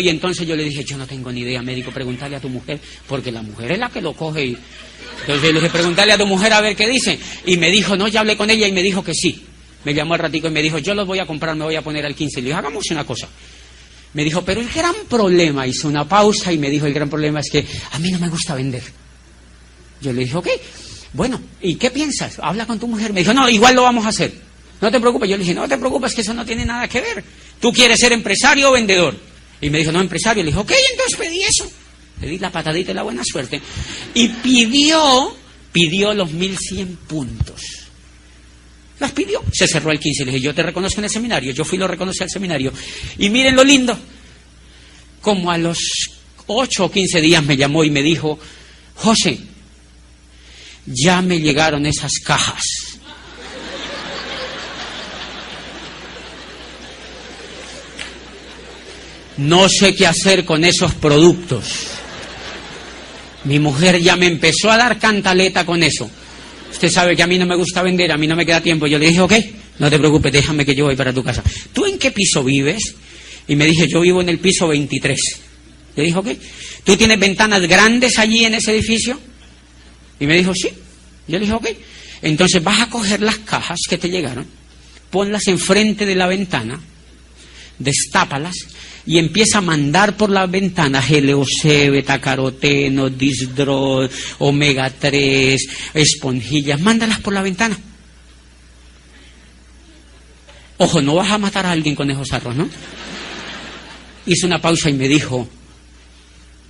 Y entonces yo le dije, yo no tengo ni idea, médico, pregúntale a tu mujer, porque la mujer es la que lo coge. Entonces yo le dije, pregúntale a tu mujer a ver qué dice. Y me dijo, no, ya hablé con ella y me dijo que sí. Me llamó al ratico y me dijo, yo los voy a comprar, me voy a poner al 15. Le dije, hagamos una cosa. Me dijo, pero el gran problema, hizo una pausa y me dijo, el gran problema es que a mí no me gusta vender. Yo le dije, ok, bueno, ¿y qué piensas? Habla con tu mujer. Me dijo, no, igual lo vamos a hacer. No te preocupes. Yo le dije, no te preocupes, que eso no tiene nada que ver. ¿Tú quieres ser empresario o vendedor? Y me dijo, no, empresario. Le dije, ok, entonces pedí eso. Le di la patadita y la buena suerte. Y pidió los 1.100 puntos. Las pidió, se cerró el 15. Le dije, yo te reconozco en el seminario. Yo fui y lo reconocí al seminario. Y miren lo lindo. Como a los 8 o 15 días me llamó y me dijo, José, ya me llegaron esas cajas. No sé qué hacer con esos productos. Mi mujer ya me empezó a dar cantaleta con eso. Usted sabe que a mí no me gusta vender, a mí no me queda tiempo. Yo le dije, ok, no te preocupes, déjame que yo voy para tu casa. ¿Tú en qué piso vives? Y me dije, yo vivo en el piso 23. Le dije, ok. ¿Tú tienes ventanas grandes allí en ese edificio? Y me dijo, sí. Yo le dije, ok. Entonces vas a coger las cajas que te llegaron, ponlas enfrente de la ventana, destápalas y empieza a mandar por las ventanas GLOC, betacaroteno, Disdrol, omega 3, esponjillas, mándalas por la ventana. Ojo, no vas a matar a alguien con esos arroz, ¿no? Hizo una pausa y me dijo,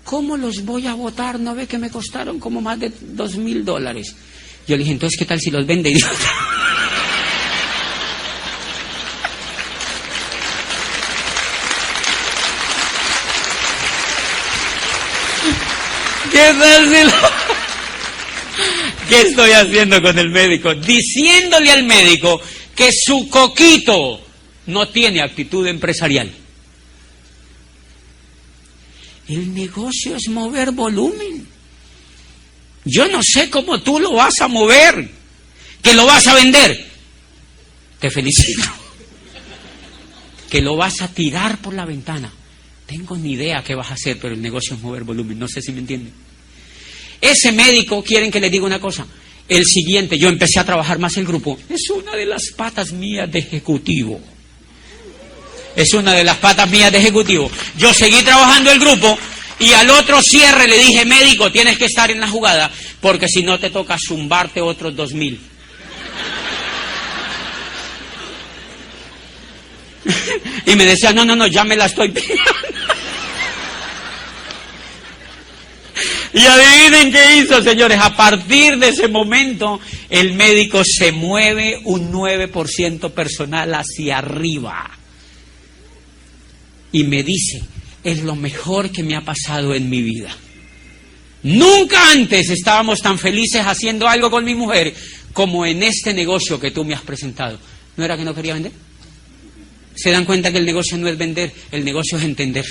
¿cómo los voy a botar? ¿No ve que me costaron como más de $2,000? Yo le dije, entonces, ¿qué tal si los vende? Y dijo, ¿Qué tal si ¿Qué estoy haciendo con el médico? Diciéndole al médico que su coquito no tiene actitud empresarial. El negocio es mover volumen. Yo no sé cómo tú lo vas a mover, que lo vas a vender. Te felicito. Que lo vas a tirar por la ventana. Tengo ni idea qué vas a hacer, pero el negocio es mover volumen. No sé si me entienden. Ese médico, quieren que le diga una cosa. El siguiente, yo empecé a trabajar más el grupo. Es una de las patas mías de ejecutivo. Es una de las patas mías de ejecutivo. Yo seguí trabajando el grupo y al otro cierre le dije, médico, tienes que estar en la jugada, porque si no te toca zumbarte otros 2.000. Y me decía, no, ya me la estoy pillando. Y adivinen qué hizo, señores. A partir de ese momento, el médico se mueve un 9% personal hacia arriba. Y me dice, es lo mejor que me ha pasado en mi vida. Nunca antes estábamos tan felices haciendo algo con mi mujer como en este negocio que tú me has presentado. ¿No era que no quería vender? ¿Se dan cuenta que el negocio no es vender? El negocio es entender.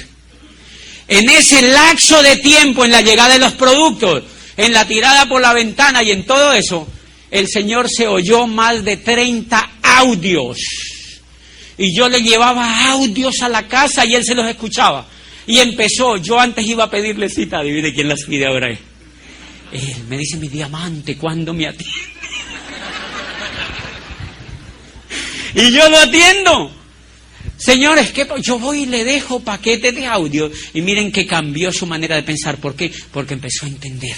En ese lapso de tiempo, en la llegada de los productos, en la tirada por la ventana y en todo eso, el señor se oyó más de 30 audios. Y yo le llevaba audios a la casa y él se los escuchaba. Y empezó, yo antes iba a pedirle cita, adivine quién las pide ahora. Él me dice, mi diamante, ¿cuándo me atiende? Y yo lo atiendo. Señores, yo voy y le dejo paquetes de audio y miren que cambió su manera de pensar. ¿Por qué? Porque empezó a entender.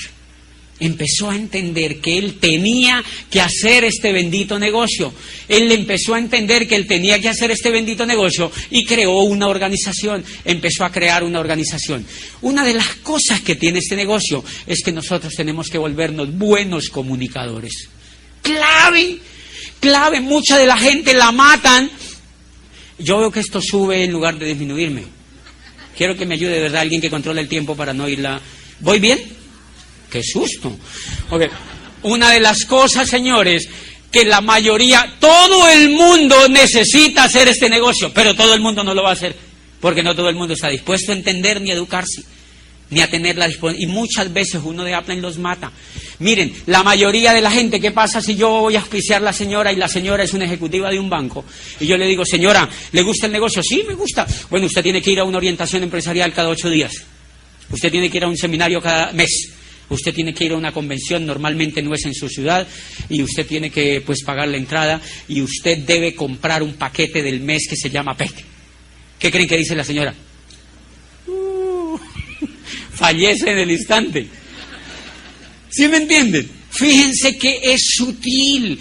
Empezó a entender que él tenía que hacer este bendito negocio. Él empezó a entender que él tenía que hacer este bendito negocio y creó una organización. Empezó a crear una organización. Una de las cosas que tiene este negocio es que nosotros tenemos que volvernos buenos comunicadores. Clave, clave. Mucha de la gente la matan. Yo veo que esto sube en lugar de disminuirme. Quiero que me ayude de verdad alguien que controle el tiempo para no irla. ¿Voy bien? ¡Qué susto! Okay. Una de las cosas, señores, que la mayoría, todo el mundo necesita hacer este negocio, pero todo el mundo no lo va a hacer, porque no todo el mundo está dispuesto a entender ni a educarse, ni a tener la disponibilidad. Y muchas veces uno de Apple los mata. Miren, la mayoría de la gente, ¿qué pasa si yo voy a auspiciar a la señora y la señora es una ejecutiva de un banco? Y yo le digo, señora, ¿le gusta el negocio? Sí, me gusta. Bueno, usted tiene que ir a una orientación empresarial cada 8 días. Usted tiene que ir a un seminario cada mes. Usted tiene que ir a una convención, normalmente no es en su ciudad, y usted tiene que pagar la entrada, y usted debe comprar un paquete del mes que se llama PET. ¿Qué creen que dice la señora? Fallece en el instante. ¿Sí me entienden? Fíjense que es sutil,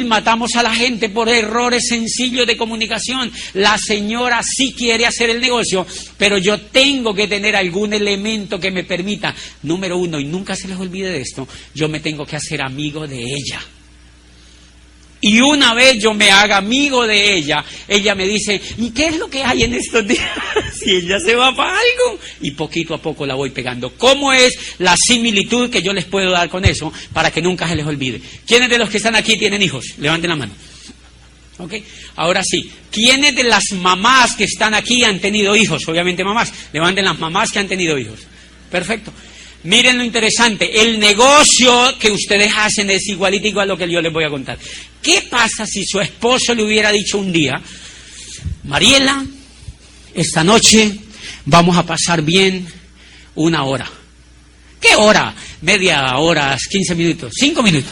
matamos a la gente por errores sencillos de comunicación. La señora sí quiere hacer el negocio, pero yo tengo que tener algún elemento que me permita, número uno, y nunca se les olvide de esto, yo me tengo que hacer amigo de ella. Y una vez yo me haga amigo de ella, ella me dice, ¿y qué es lo que hay en estos días? Si ella se va para algo, y poquito a poco la voy pegando. ¿Cómo es la similitud que yo les puedo dar con eso para que nunca se les olvide? ¿Quiénes de los que están aquí tienen hijos? Levanten la mano. ¿Ok? Ahora sí, ¿quiénes de las mamás que están aquí han tenido hijos? Obviamente mamás. Levanten las mamás que han tenido hijos. Perfecto. Miren lo interesante, el negocio que ustedes hacen es igualito a lo que yo les voy a contar. ¿Qué pasa si su esposo le hubiera dicho un día, Mariela, esta noche vamos a pasar bien 1 hora? ¿Qué hora? Media hora, 15 minutos, 5 minutos.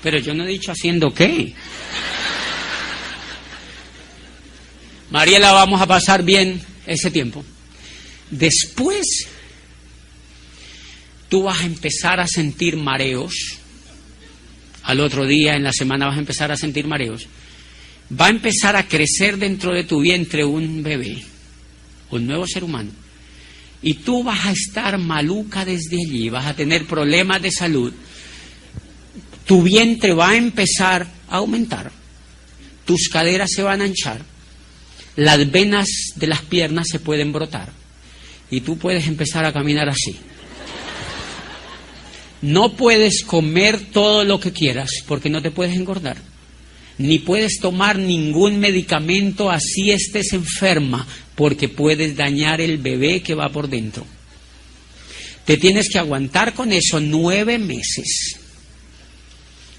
Pero yo no he dicho haciendo qué. Mariela, vamos a pasar bien ese tiempo. Después, tú vas a empezar a sentir mareos. Al otro día, en la semana, vas a empezar a sentir mareos. Va a empezar a crecer dentro de tu vientre un bebé, un nuevo ser humano. Y tú vas a estar maluca desde allí, vas a tener problemas de salud. Tu vientre va a empezar a aumentar. Tus caderas se van a hinchar. las venas de las piernas se pueden brotar y tú puedes empezar a caminar así. No puedes comer todo lo que quieras porque no te puedes engordar, ni puedes tomar ningún medicamento así estés enferma porque puedes dañar el bebé que va por dentro. Te tienes que aguantar con eso 9 meses.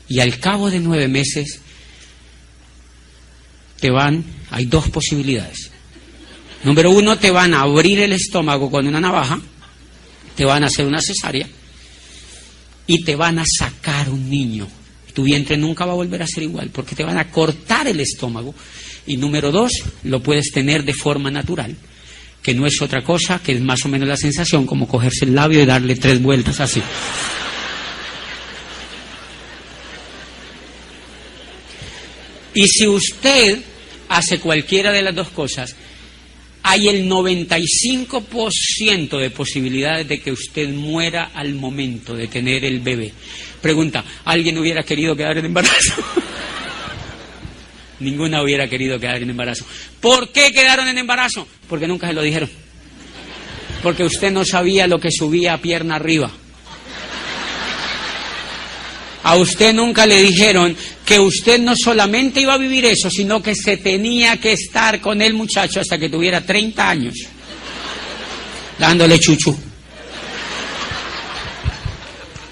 Y al cabo de 9 meses hay 2 posibilidades. Número 1, te van a abrir el estómago con una navaja, te van a hacer una cesárea y te van a sacar un niño. Tu vientre nunca va a volver a ser igual porque te van a cortar el estómago. Y número 2, lo puedes tener de forma natural, que no es otra cosa que es más o menos la sensación como cogerse el labio y darle 3 vueltas así. Y si usted hace cualquiera de las 2 cosas, hay el 95% de posibilidades de que usted muera al momento de tener el bebé. Pregunta, ¿alguien hubiera querido quedar en embarazo? Ninguna hubiera querido quedar en embarazo. ¿Por qué quedaron en embarazo? Porque nunca se lo dijeron. Porque usted no sabía lo que subía a pierna arriba. A usted nunca le dijeron que usted no solamente iba a vivir eso, sino que se tenía que estar con el muchacho hasta que tuviera 30 años, dándole chuchu.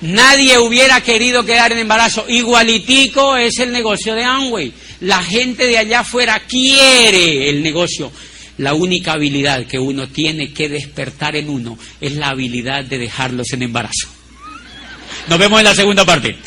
Nadie hubiera querido quedar en embarazo. Igualitico es el negocio de Amway. La gente de allá afuera quiere el negocio. La única habilidad que uno tiene que despertar en uno es la habilidad de dejarlos en embarazo. Nos vemos en la segunda parte.